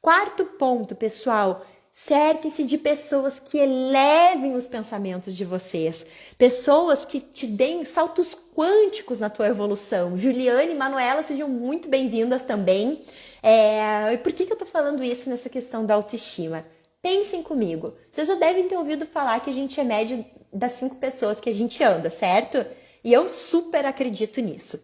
Quarto ponto, pessoal, cerque-se de pessoas que elevem os pensamentos de vocês. Pessoas que te deem saltos quânticos na tua evolução. Juliane e Manuela, sejam muito bem-vindas também. E por que eu tô falando isso nessa questão da autoestima? Pensem comigo. Vocês já devem ter ouvido falar que a gente é média das 5 pessoas que a gente anda, certo? E eu super acredito nisso.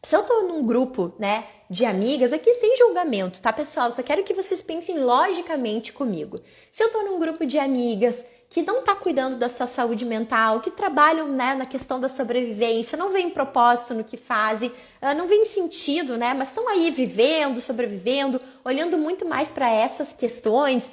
Se eu tô num grupo, né, de amigas, aqui sem julgamento, tá, pessoal? Só quero que vocês pensem logicamente comigo. Se eu tô num grupo de amigas que não tá cuidando da sua saúde mental, que trabalham, né, na questão da sobrevivência, não veem propósito no que fazem, não veem sentido, né, mas estão aí vivendo, sobrevivendo, olhando muito mais para essas questões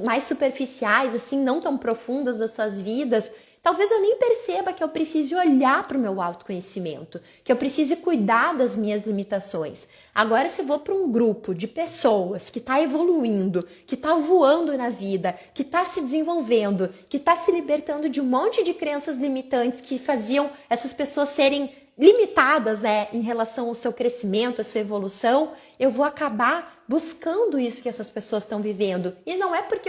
mais superficiais, assim, não tão profundas das suas vidas. Talvez eu nem perceba que eu precise olhar para o meu autoconhecimento, que eu precise cuidar das minhas limitações. Agora, se eu vou para um grupo de pessoas que está evoluindo, que está voando na vida, que está se desenvolvendo, que está se libertando de um monte de crenças limitantes que faziam essas pessoas serem limitadas, né, em relação ao seu crescimento, à sua evolução, eu vou acabar buscando isso que essas pessoas estão vivendo. E não é porque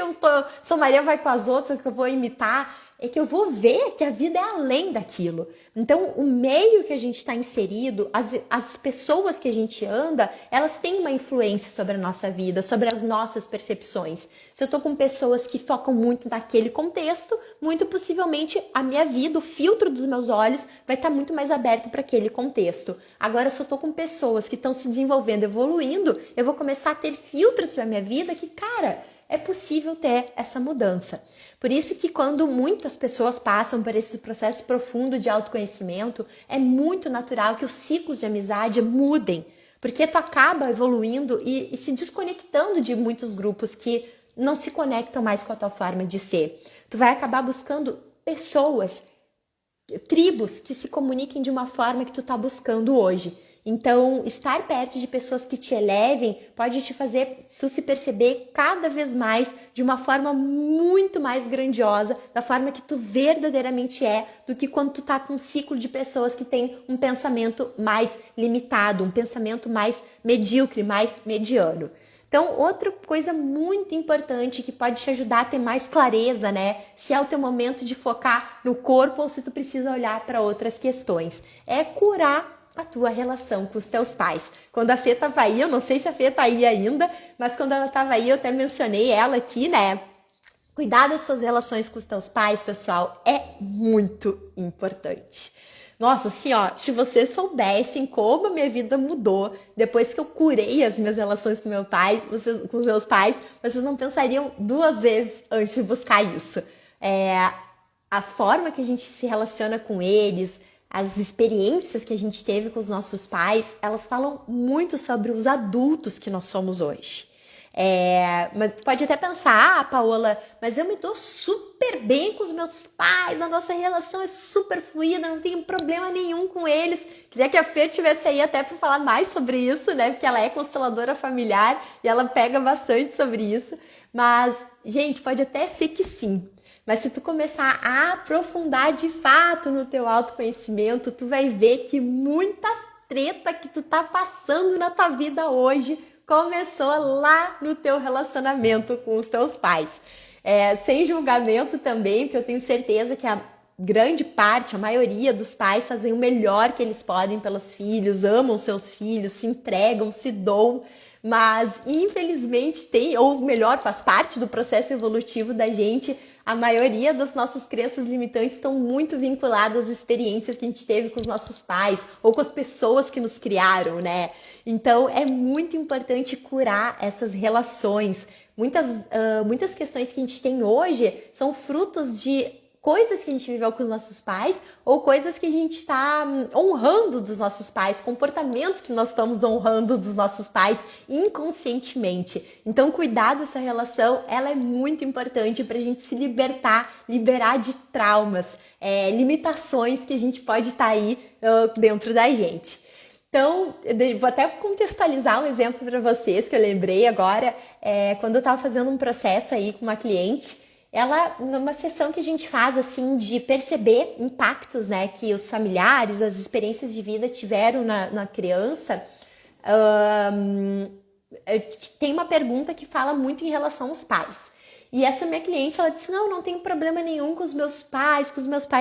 sou Maria vai com as outras que eu vou imitar, é que eu vou ver que a vida é além daquilo. Então, o meio que a gente está inserido, as pessoas que a gente anda, elas têm uma influência sobre a nossa vida, sobre as nossas percepções. Se eu estou com pessoas que focam muito naquele contexto, muito possivelmente a minha vida, o filtro dos meus olhos, vai estar muito mais aberto para aquele contexto. Agora, se eu estou com pessoas que estão se desenvolvendo, evoluindo, eu vou começar a ter filtros para a minha vida que, cara, é possível ter essa mudança. Por isso que quando muitas pessoas passam por esse processo profundo de autoconhecimento, é muito natural que os ciclos de amizade mudem, porque tu acaba evoluindo e se desconectando de muitos grupos que não se conectam mais com a tua forma de ser. Tu vai acabar buscando pessoas, tribos que se comuniquem de uma forma que tu tá buscando hoje. Então, estar perto de pessoas que te elevem pode te fazer tu se perceber cada vez mais de uma forma muito mais grandiosa, da forma que tu verdadeiramente é, do que quando tu tá com um ciclo de pessoas que têm um pensamento mais limitado, um pensamento mais medíocre, mais mediano. Então, outra coisa muito importante que pode te ajudar a ter mais clareza, né? Se é o teu momento de focar no corpo ou se tu precisa olhar para outras questões, é curar a tua relação com os teus pais. Quando a Fê tava aí, eu não sei se a Fê tá aí ainda, mas quando ela tava aí, eu até mencionei ela aqui, né? Cuidar das suas relações com os teus pais, pessoal, é muito importante. Nossa, assim, ó, se vocês soubessem como a minha vida mudou depois que eu curei as minhas relações com meu pai, com os meus pais, vocês não pensariam duas vezes antes de buscar isso. A forma que a gente se relaciona com eles, as experiências que a gente teve com os nossos pais, elas falam muito sobre os adultos que nós somos hoje. Mas pode até pensar, Paola, mas eu me dou super bem com os meus pais, a nossa relação é super fluida, não tenho problema nenhum com eles. Queria que a Fê estivesse aí até para falar mais sobre isso, né? Porque ela é consteladora familiar e ela pega bastante sobre isso. Mas, gente, pode até ser que sim. Mas se tu começar a aprofundar de fato no teu autoconhecimento, tu vai ver que muitas treta que tu tá passando na tua vida hoje começou lá no teu relacionamento com os teus pais. Sem julgamento também, porque eu tenho certeza que a grande parte, a maioria dos pais fazem o melhor que eles podem pelos filhos, amam seus filhos, se entregam, se doam, mas infelizmente ou melhor, faz parte do processo evolutivo da gente. A maioria das nossas crenças limitantes estão muito vinculadas às experiências que a gente teve com os nossos pais ou com as pessoas que nos criaram, né? Então, é muito importante curar essas relações. Muitas questões que a gente tem hoje são frutos de coisas que a gente viveu com os nossos pais ou coisas que a gente está honrando dos nossos pais, comportamentos que nós estamos honrando dos nossos pais inconscientemente. Então, cuidar dessa relação, ela é muito importante para a gente se liberar de traumas, limitações que a gente pode estar aí dentro da gente. Então, vou até contextualizar um exemplo para vocês que eu lembrei agora, quando eu estava fazendo um processo aí com uma cliente. Ela, numa sessão que a gente faz, assim, de perceber impactos, né, que os familiares, as experiências de vida tiveram na criança, tem uma pergunta que fala muito em relação aos pais. E essa minha cliente, ela disse, não tenho problema nenhum com os meus pais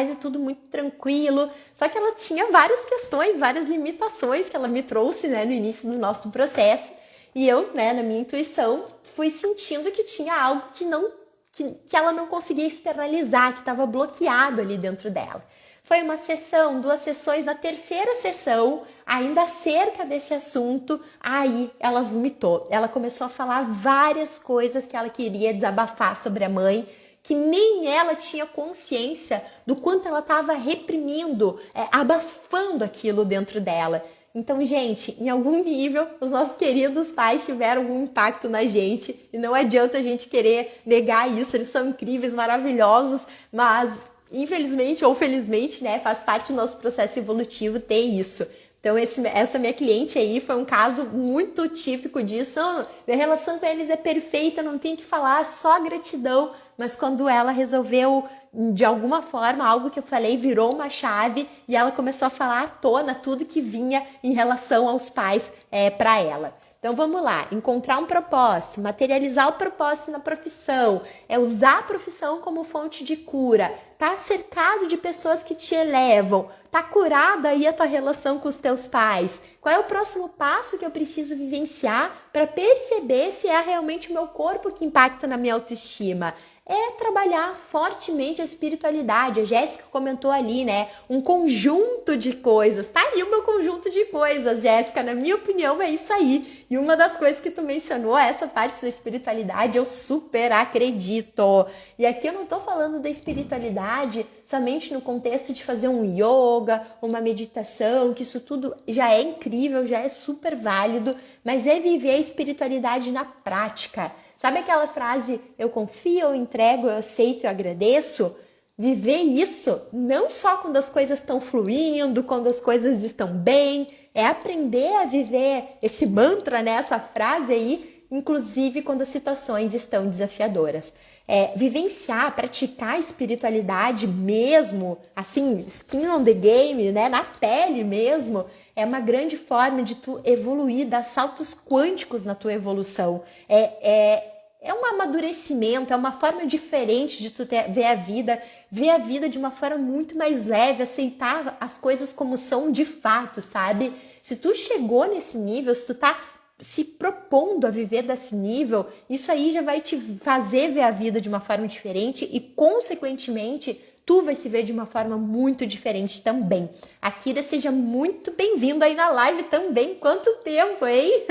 é tudo muito tranquilo. Só que ela tinha várias questões, várias limitações que ela me trouxe, né, no início do nosso processo. E eu, né, na minha intuição, fui sentindo que tinha algo que ela não conseguia externalizar, que estava bloqueado ali dentro dela. Foi uma sessão, 2 sessões, na terceira sessão, ainda acerca desse assunto, aí ela vomitou. Ela começou a falar várias coisas que ela queria desabafar sobre a mãe, que nem ela tinha consciência do quanto ela estava reprimindo, abafando aquilo dentro dela. Então, gente, em algum nível, os nossos queridos pais tiveram algum impacto na gente e não adianta a gente querer negar isso, eles são incríveis, maravilhosos, mas infelizmente ou felizmente, né, faz parte do nosso processo evolutivo ter isso. Então, essa minha cliente aí foi um caso muito típico disso. Minha relação com eles é perfeita, não tem que falar, só gratidão. Mas quando ela resolveu, de alguma forma, algo que eu falei virou uma chave e ela começou a falar à tona tudo que vinha em relação aos pais para ela. Então vamos lá, encontrar um propósito, materializar o propósito na profissão, usar a profissão como fonte de cura, tá cercado de pessoas que te elevam, tá curada aí a tua relação com os teus pais. Qual é o próximo passo que eu preciso vivenciar para perceber se é realmente o meu corpo que impacta na minha autoestima? Trabalhar fortemente a espiritualidade. A Jéssica comentou ali, né? Um conjunto de coisas. Tá aí o meu conjunto de coisas, Jéssica. Na minha opinião, é isso aí. E uma das coisas que tu mencionou, essa parte da espiritualidade, eu super acredito. E aqui eu não tô falando da espiritualidade somente no contexto de fazer um yoga, uma meditação, que isso tudo já é incrível, já é super válido, mas é viver a espiritualidade na prática. Sabe aquela frase, eu confio, eu entrego, eu aceito, eu agradeço? Viver isso, não só quando as coisas estão fluindo, quando as coisas estão bem, é aprender a viver esse mantra, né, essa frase aí, inclusive quando as situações estão desafiadoras. Vivenciar, praticar a espiritualidade mesmo, assim, skin on the game, né, na pele mesmo, é uma grande forma de tu evoluir, dar saltos quânticos na tua evolução. É um amadurecimento, é uma forma diferente de tu ver a vida de uma forma muito mais leve, aceitar as coisas como são de fato, sabe? Se tu chegou nesse nível, se tu tá se propondo a viver desse nível, isso aí já vai te fazer ver a vida de uma forma diferente e, consequentemente, tu vai se ver de uma forma muito diferente também. Akira, seja muito bem-vindo aí na live também. Quanto tempo, hein?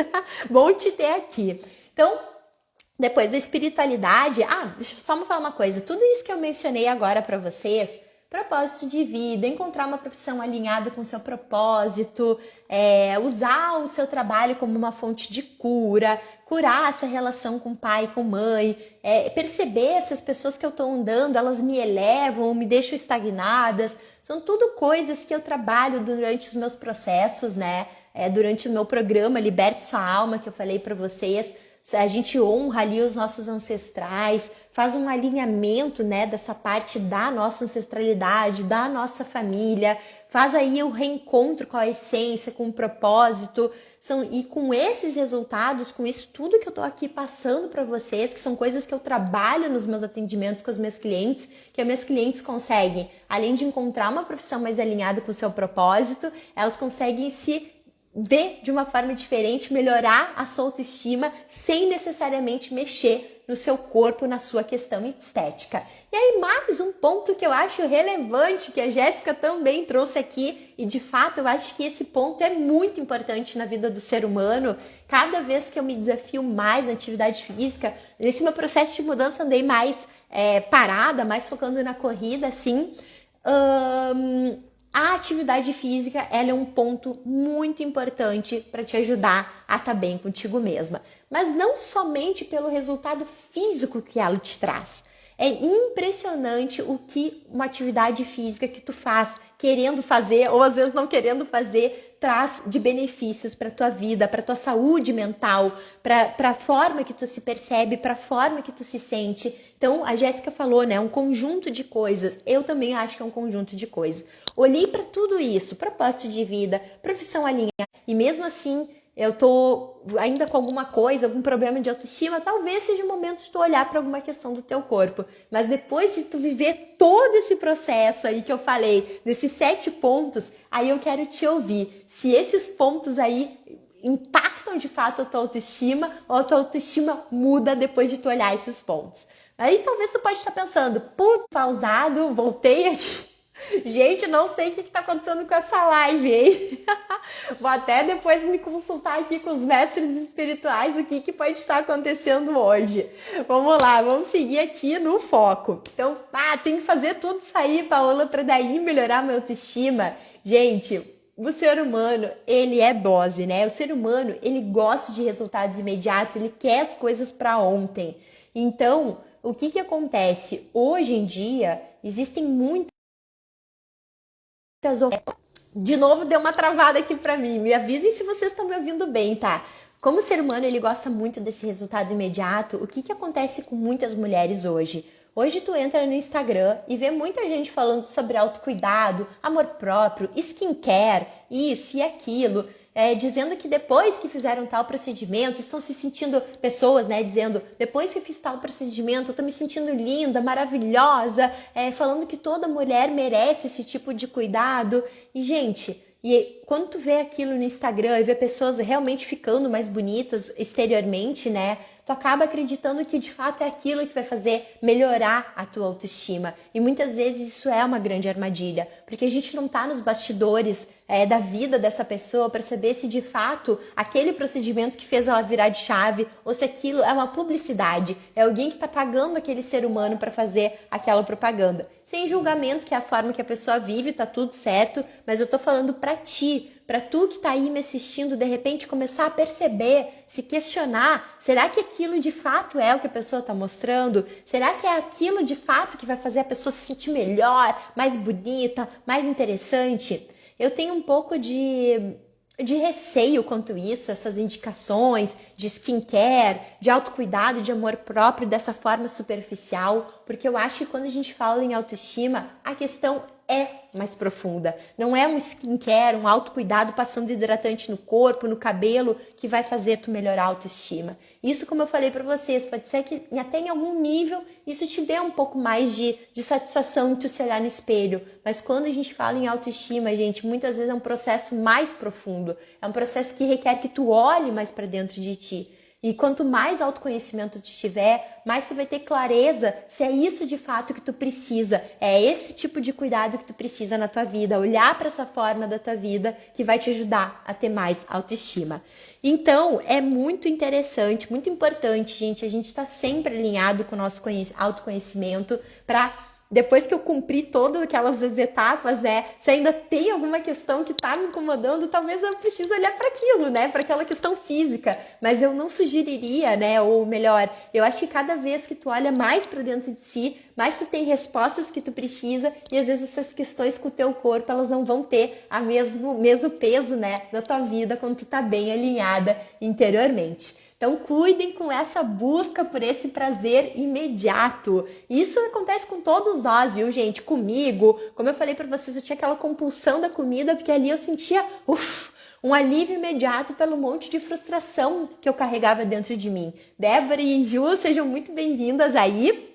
Bom te ter aqui. Então, depois da espiritualidade, deixa eu só me falar uma coisa. Tudo isso que eu mencionei agora para vocês, propósito de vida, encontrar uma profissão alinhada com o seu propósito, usar o seu trabalho como uma fonte de cura, curar essa relação com pai, com mãe, perceber se as pessoas que eu estou andando, elas me elevam, me deixam estagnadas. São tudo coisas que eu trabalho durante os meus processos, né? Durante o meu programa Liberte Sua Alma, que eu falei para vocês. A gente honra ali os nossos ancestrais, faz um alinhamento, né, dessa parte da nossa ancestralidade, da nossa família, faz aí o reencontro com a essência, com o propósito. E com esses resultados, com isso tudo que eu tô aqui passando para vocês, que são coisas que eu trabalho nos meus atendimentos com as minhas clientes, que as minhas clientes conseguem, além de encontrar uma profissão mais alinhada com o seu propósito, elas conseguem se ver de uma forma diferente, melhorar a sua autoestima sem necessariamente mexer no seu corpo, na sua questão estética. E aí mais um ponto que eu acho relevante, que a Jéssica também trouxe aqui, e de fato eu acho que esse ponto é muito importante na vida do ser humano. Cada vez que eu me desafio mais na atividade física, nesse meu processo de mudança andei mais parada, mais focando na corrida, assim, a atividade física, ela é um ponto muito importante para te ajudar a estar bem contigo mesma. Mas não somente pelo resultado físico que ela te traz. É impressionante o que uma atividade física que tu faz, querendo fazer ou às vezes não querendo fazer, traz de benefícios para tua vida, para tua saúde mental, para a forma que tu se percebe, para a forma que tu se sente. Então, a Jéssica falou, né, um conjunto de coisas. Eu também acho que é um conjunto de coisas. Olhei para tudo isso, propósito de vida, profissão alinhada, e mesmo assim eu tô ainda com alguma coisa, algum problema de autoestima, talvez seja o momento de tu olhar para alguma questão do teu corpo. Mas depois de tu viver todo esse processo aí que eu falei, desses 7 pontos, aí eu quero te ouvir. Se esses pontos aí impactam de fato a tua autoestima, ou a tua autoestima muda depois de tu olhar esses pontos. Aí talvez tu pode estar pensando, pausado, voltei aqui. Gente, não sei o que está acontecendo com essa live, hein? Vou até depois me consultar aqui com os mestres espirituais o que pode estar acontecendo hoje. Vamos lá, vamos seguir aqui no foco. Então, tem que fazer tudo isso aí, Paola, para daí melhorar a minha autoestima. Gente, o ser humano, ele é dose, né? O ser humano, ele gosta de resultados imediatos, ele quer as coisas para ontem. Então, o que acontece? Hoje em dia, existem muitas... De novo, deu uma travada aqui pra mim. Me avisem se vocês estão me ouvindo bem, tá? Como o ser humano, ele gosta muito desse resultado imediato, o que acontece com muitas mulheres hoje? Hoje tu entra no Instagram e vê muita gente falando sobre autocuidado, amor próprio, skincare, isso e aquilo, dizendo que depois que fizeram tal procedimento, estão se sentindo, pessoas, né, dizendo, depois que fiz tal procedimento, eu tô me sentindo linda, maravilhosa, falando que toda mulher merece esse tipo de cuidado. E, gente, quando tu vê aquilo no Instagram e vê pessoas realmente ficando mais bonitas exteriormente, né, tu acaba acreditando que de fato é aquilo que vai fazer melhorar a tua autoestima. E muitas vezes isso é uma grande armadilha, porque a gente não tá nos bastidores da vida dessa pessoa para saber se de fato aquele procedimento que fez ela virar de chave ou se aquilo é uma publicidade, é alguém que tá pagando aquele ser humano para fazer aquela propaganda. Sem julgamento, que é a forma que a pessoa vive, tá tudo certo, mas eu tô falando pra ti, ti, para tu que tá aí me assistindo, de repente começar a perceber, se questionar, será que aquilo de fato é o que a pessoa tá mostrando? Será que é aquilo de fato que vai fazer a pessoa se sentir melhor, mais bonita, mais interessante? Eu tenho um pouco de receio quanto isso, essas indicações de skincare, de autocuidado, de amor próprio dessa forma superficial, porque eu acho que quando a gente fala em autoestima, a questão é mais profunda. Não é um skincare, um autocuidado passando hidratante no corpo, no cabelo, que vai fazer tu melhorar a autoestima. Isso, como eu falei para vocês, pode ser que até em algum nível isso te dê um pouco mais de satisfação em tu se olhar no espelho. Mas quando a gente fala em autoestima, gente, muitas vezes é um processo mais profundo. É um processo que requer que tu olhe mais para dentro de ti. E quanto mais autoconhecimento tu tiver, mais tu vai ter clareza se é isso de fato que tu precisa. É esse tipo de cuidado que tu precisa na tua vida. Olhar para essa forma da tua vida que vai te ajudar a ter mais autoestima. Então, é muito interessante, muito importante, gente, a gente está sempre alinhado com o nosso autoconhecimento para... Depois que eu cumpri todas aquelas etapas, né? Se ainda tem alguma questão que tá me incomodando, talvez eu precise olhar para aquilo, né? Para aquela questão física. Mas eu não sugeriria, né? Ou melhor, eu acho que cada vez que tu olha mais para dentro de si, mais tu tem respostas que tu precisa e às vezes essas questões com o teu corpo, elas não vão ter o mesmo peso, né? Na tua vida quando tu tá bem alinhada interiormente. Então, cuidem com essa busca por esse prazer imediato. Isso acontece com todos nós, viu, gente? Comigo, como eu falei para vocês, eu tinha aquela compulsão da comida, porque ali eu sentia um alívio imediato pelo monte de frustração que eu carregava dentro de mim. Débora e Ju, sejam muito bem-vindas aí.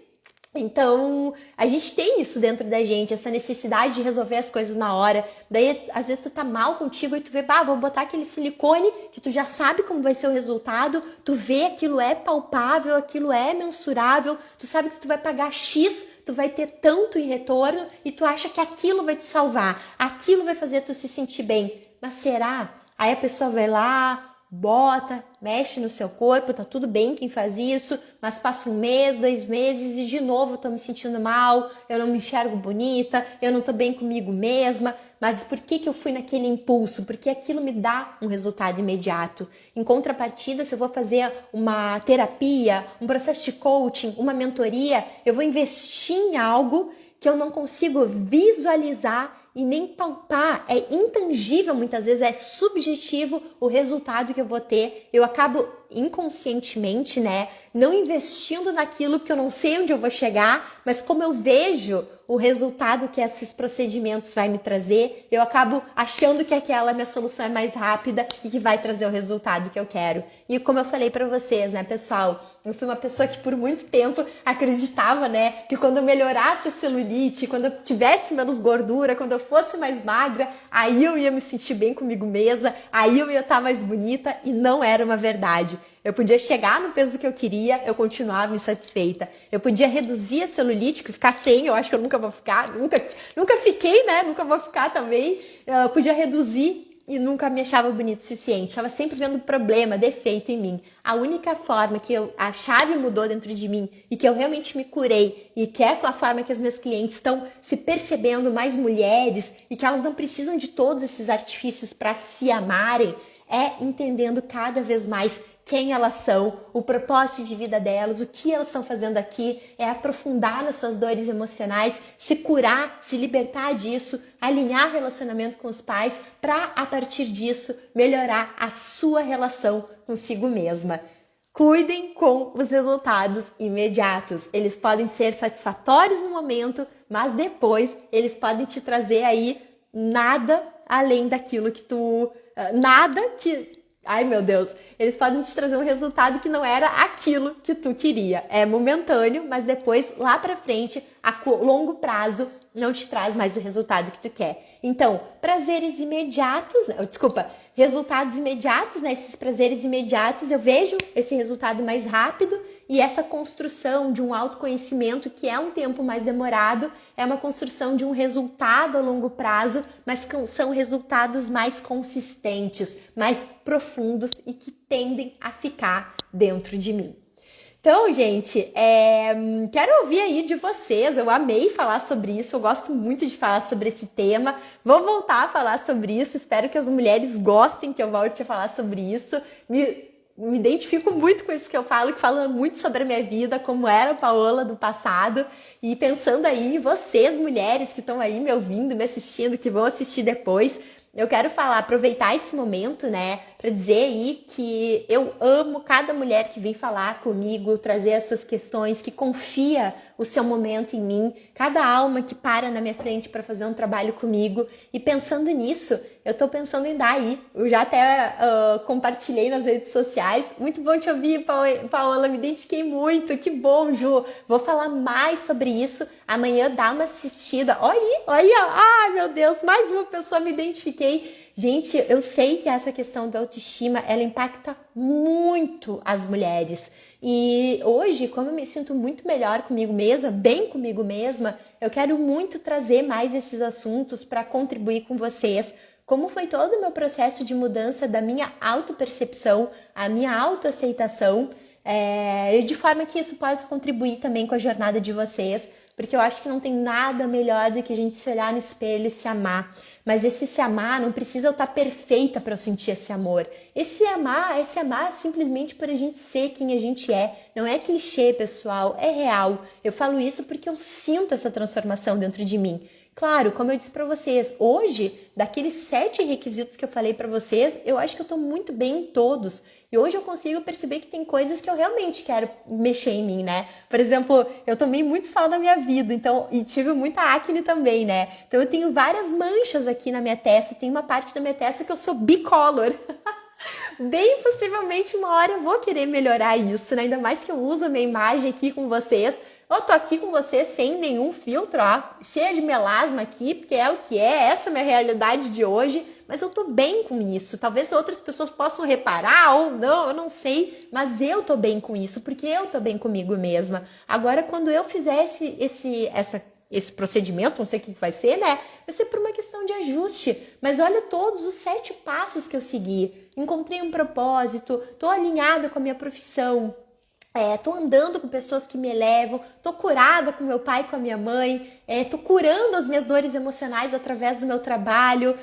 Então, a gente tem isso dentro da gente, essa necessidade de resolver as coisas na hora. Daí, às vezes, tu tá mal contigo e tu vê, vou botar aquele silicone que tu já sabe como vai ser o resultado, tu vê aquilo é palpável, aquilo é mensurável, tu sabe que tu vai pagar X, tu vai ter tanto em retorno e tu acha que aquilo vai te salvar, aquilo vai fazer tu se sentir bem. Mas será? Aí a pessoa vai lá, bota, mexe no seu corpo, tá tudo bem quem faz isso, mas passa 1 mês, 2 meses e de novo eu tô me sentindo mal, eu não me enxergo bonita, eu não tô bem comigo mesma. Mas por que eu fui naquele impulso? Porque aquilo me dá um resultado imediato. Em contrapartida, se eu vou fazer uma terapia, um processo de coaching, uma mentoria, eu vou investir em algo que eu não consigo visualizar e nem palpar, é intangível muitas vezes, é subjetivo o resultado que eu vou ter. Eu acabo inconscientemente, né, não investindo naquilo porque eu não sei onde eu vou chegar, mas como eu vejo o resultado que esses procedimentos vai me trazer, eu acabo achando que aquela minha solução é mais rápida e que vai trazer o resultado que eu quero. E como eu falei pra vocês, né, pessoal, eu fui uma pessoa que por muito tempo acreditava, né, que quando eu melhorasse a celulite, quando eu tivesse menos gordura, quando eu fosse mais magra, aí eu ia me sentir bem comigo mesma, aí eu ia estar mais bonita, e não era uma verdade. Eu podia chegar no peso que eu queria, eu continuava insatisfeita. Eu podia reduzir a celulite, ficar sem, eu acho que eu nunca vou ficar, nunca fiquei, né? Nunca vou ficar também. Eu podia reduzir e nunca me achava bonito o suficiente. Estava sempre vendo problema, defeito em mim. A única forma que a chave mudou dentro de mim e que eu realmente me curei e que é com a forma que as minhas clientes estão se percebendo mais mulheres e que elas não precisam de todos esses artifícios para se amarem, é entendendo cada vez mais quem elas são, o propósito de vida delas, o que elas estão fazendo aqui, é aprofundar nas suas dores emocionais, se curar, se libertar disso, alinhar relacionamento com os pais, para a partir disso melhorar a sua relação consigo mesma. Cuidem com os resultados imediatos. Eles podem ser satisfatórios no momento, mas depois eles podem te trazer aí nada além daquilo que ai, meu Deus, eles podem te trazer um resultado que não era aquilo que tu queria. É momentâneo, mas depois, lá pra frente, a longo prazo, não te traz mais o resultado que tu quer. Então, resultados imediatos, né? Esses prazeres imediatos, eu vejo esse resultado mais rápido e essa construção de um autoconhecimento que é um tempo mais demorado, é uma construção de um resultado a longo prazo, mas são resultados mais consistentes, mais profundos e que tendem a ficar dentro de mim. Então, gente, quero ouvir aí de vocês. Eu amei falar sobre isso, eu gosto muito de falar sobre esse tema. Vou voltar a falar sobre isso. Espero que as mulheres gostem que eu volte a falar sobre isso. Me identifico muito com isso que eu falo, que fala muito sobre a minha vida, como era a Paola do passado. E pensando aí, vocês, mulheres que estão aí me ouvindo, me assistindo, que vão assistir depois, eu quero aproveitar esse momento, né, para dizer aí que eu amo cada mulher que vem falar comigo, trazer as suas questões, que confia o seu momento em mim, cada alma que para na minha frente para fazer um trabalho comigo. E pensando nisso, eu tô pensando em dar aí. Eu já até compartilhei nas redes sociais. Muito bom te ouvir, Paola, me identifiquei muito. Que bom, Ju. Vou falar mais sobre isso. Amanhã dá uma assistida. Olha aí, ó. Ai, meu Deus, mais uma pessoa me identifiquei. Gente, eu sei que essa questão da autoestima, ela impacta muito as mulheres. E hoje, como eu me sinto muito melhor comigo mesma, bem comigo mesma, eu quero muito trazer mais esses assuntos para contribuir com vocês. Como foi todo o meu processo de mudança da minha autopercepção, a minha autoaceitação, de forma que isso possa contribuir também com a jornada de vocês, porque eu acho que não tem nada melhor do que a gente se olhar no espelho e se amar. Mas esse se amar não precisa eu estar perfeita para eu sentir esse amor. Esse amar simplesmente por a gente ser quem a gente é. Não é clichê, pessoal, é real. Eu falo isso porque eu sinto essa transformação dentro de mim. Claro, como eu disse para vocês, hoje, daqueles 7 requisitos que eu falei para vocês, eu acho que eu tô muito bem em todos. E hoje eu consigo perceber que tem coisas que eu realmente quero mexer em mim, né? Por exemplo, eu tomei muito sol na minha vida, então, e tive muita acne também, né? Então eu tenho várias manchas aqui na minha testa, tem uma parte da minha testa que eu sou bicolor. Bem possivelmente uma hora eu vou querer melhorar isso, né? Ainda mais que eu uso a minha imagem aqui com vocês. Eu tô aqui com vocês sem nenhum filtro, ó, cheia de melasma aqui, porque é o que é, essa é a minha realidade de hoje, mas eu tô bem com isso. Talvez outras pessoas possam reparar ou não, eu não sei, mas eu tô bem com isso, porque eu tô bem comigo mesma. Agora, quando eu fizer esse procedimento, não sei o que vai ser, né? Vai ser por uma questão de ajuste. Mas olha todos os 7 passos que eu segui. Encontrei um propósito, tô alinhada com a minha profissão. Tô andando com pessoas que me elevam, tô curada com meu pai e com a minha mãe, tô curando as minhas dores emocionais através do meu trabalho,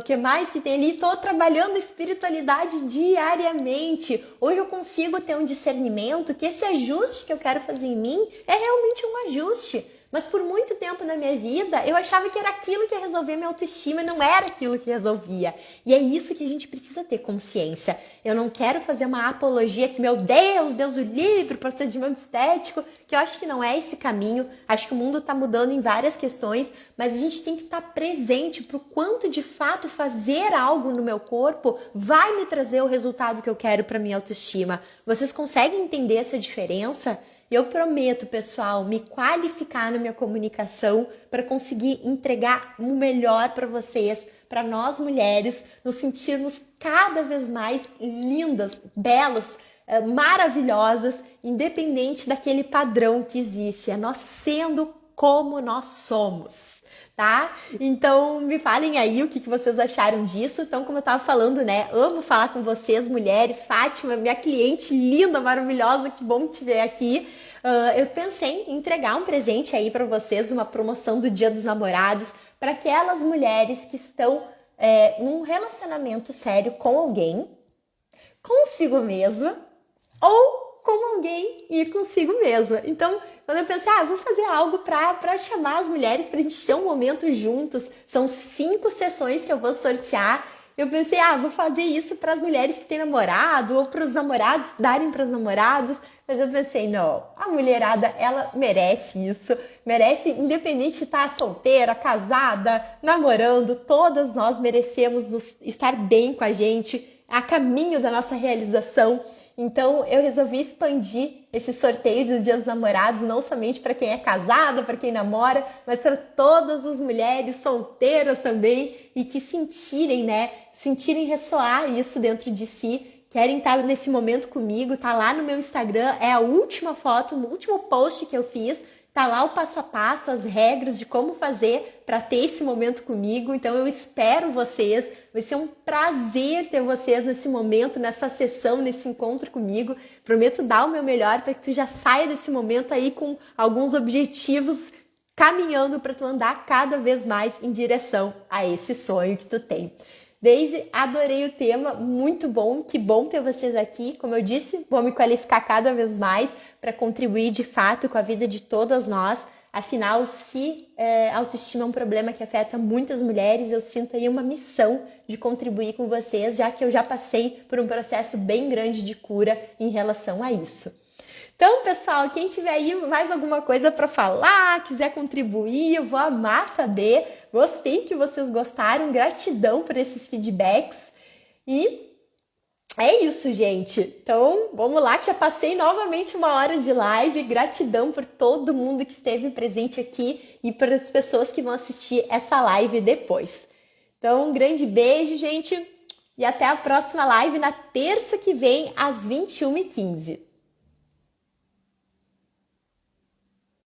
que mais que tem ali? Tô trabalhando espiritualidade diariamente. Hoje eu consigo ter um discernimento que esse ajuste que eu quero fazer em mim é realmente um ajuste. Mas por muito tempo na minha vida, eu achava que era aquilo que ia resolver minha autoestima e não era aquilo que resolvia. E é isso que a gente precisa ter consciência. Eu não quero fazer uma apologia que, meu Deus, Deus o livre, procedimento estético, que eu acho que não é esse caminho. Acho que o mundo está mudando em várias questões, mas a gente tem que estar presente para o quanto de fato fazer algo no meu corpo vai me trazer o resultado que eu quero para minha autoestima. Vocês conseguem entender essa diferença? Eu prometo, pessoal, me qualificar na minha comunicação para conseguir entregar o melhor para vocês, para nós mulheres, nos sentirmos cada vez mais lindas, belas, maravilhosas, independente daquele padrão que existe. É nós sendo como nós somos. Tá? Então, me falem aí o que vocês acharam disso. Então, como eu tava falando, né? Amo falar com vocês, mulheres. Fátima, minha cliente linda, maravilhosa, que bom te ver aqui. Eu pensei em entregar um presente aí para vocês, uma promoção do Dia dos Namorados, para aquelas mulheres que estão num relacionamento sério com alguém, consigo mesma, ou com alguém e consigo mesma. Então, quando eu pensei, vou fazer algo para chamar as mulheres pra gente ter um momento juntos, são 5 sessões que eu vou sortear. Eu pensei, vou fazer isso para as mulheres que têm namorado ou para os namorados darem para os namorados. Mas eu pensei, não, a mulherada, ela merece isso, merece, independente de estar solteira, casada, namorando, todas nós merecemos estar bem com a gente, a caminho da nossa realização. Então, eu resolvi expandir esse sorteio dos Dias dos Namorados, não somente para quem é casada, para quem namora, mas para todas as mulheres solteiras também e que sentirem ressoar isso dentro de si, querem estar nesse momento comigo, tá lá no meu Instagram, é a última foto, o último post que eu fiz, Tá lá o passo a passo, as regras de como fazer para ter esse momento comigo. Então eu espero vocês. Vai ser um prazer ter vocês nesse momento, nessa sessão, nesse encontro comigo. Prometo dar o meu melhor para que tu já saia desse momento aí com alguns objetivos caminhando para tu andar cada vez mais em direção a esse sonho que tu tem. Daisy, adorei o tema, muito bom, que bom ter vocês aqui. Como eu disse, vou me qualificar cada vez mais para contribuir de fato com a vida de todas nós. Afinal, se autoestima é um problema que afeta muitas mulheres, eu sinto aí uma missão de contribuir com vocês, já que eu já passei por um processo bem grande de cura em relação a isso. Então, pessoal, quem tiver aí mais alguma coisa para falar, quiser contribuir, eu vou amar saber. Gostei que vocês gostaram, gratidão por esses feedbacks. E é isso, gente. Então, vamos lá, que já passei novamente 1 hora de live. Gratidão por todo mundo que esteve presente aqui e para as pessoas que vão assistir essa live depois. Então, um grande beijo, gente. E até a próxima live na terça que vem, às 21h15.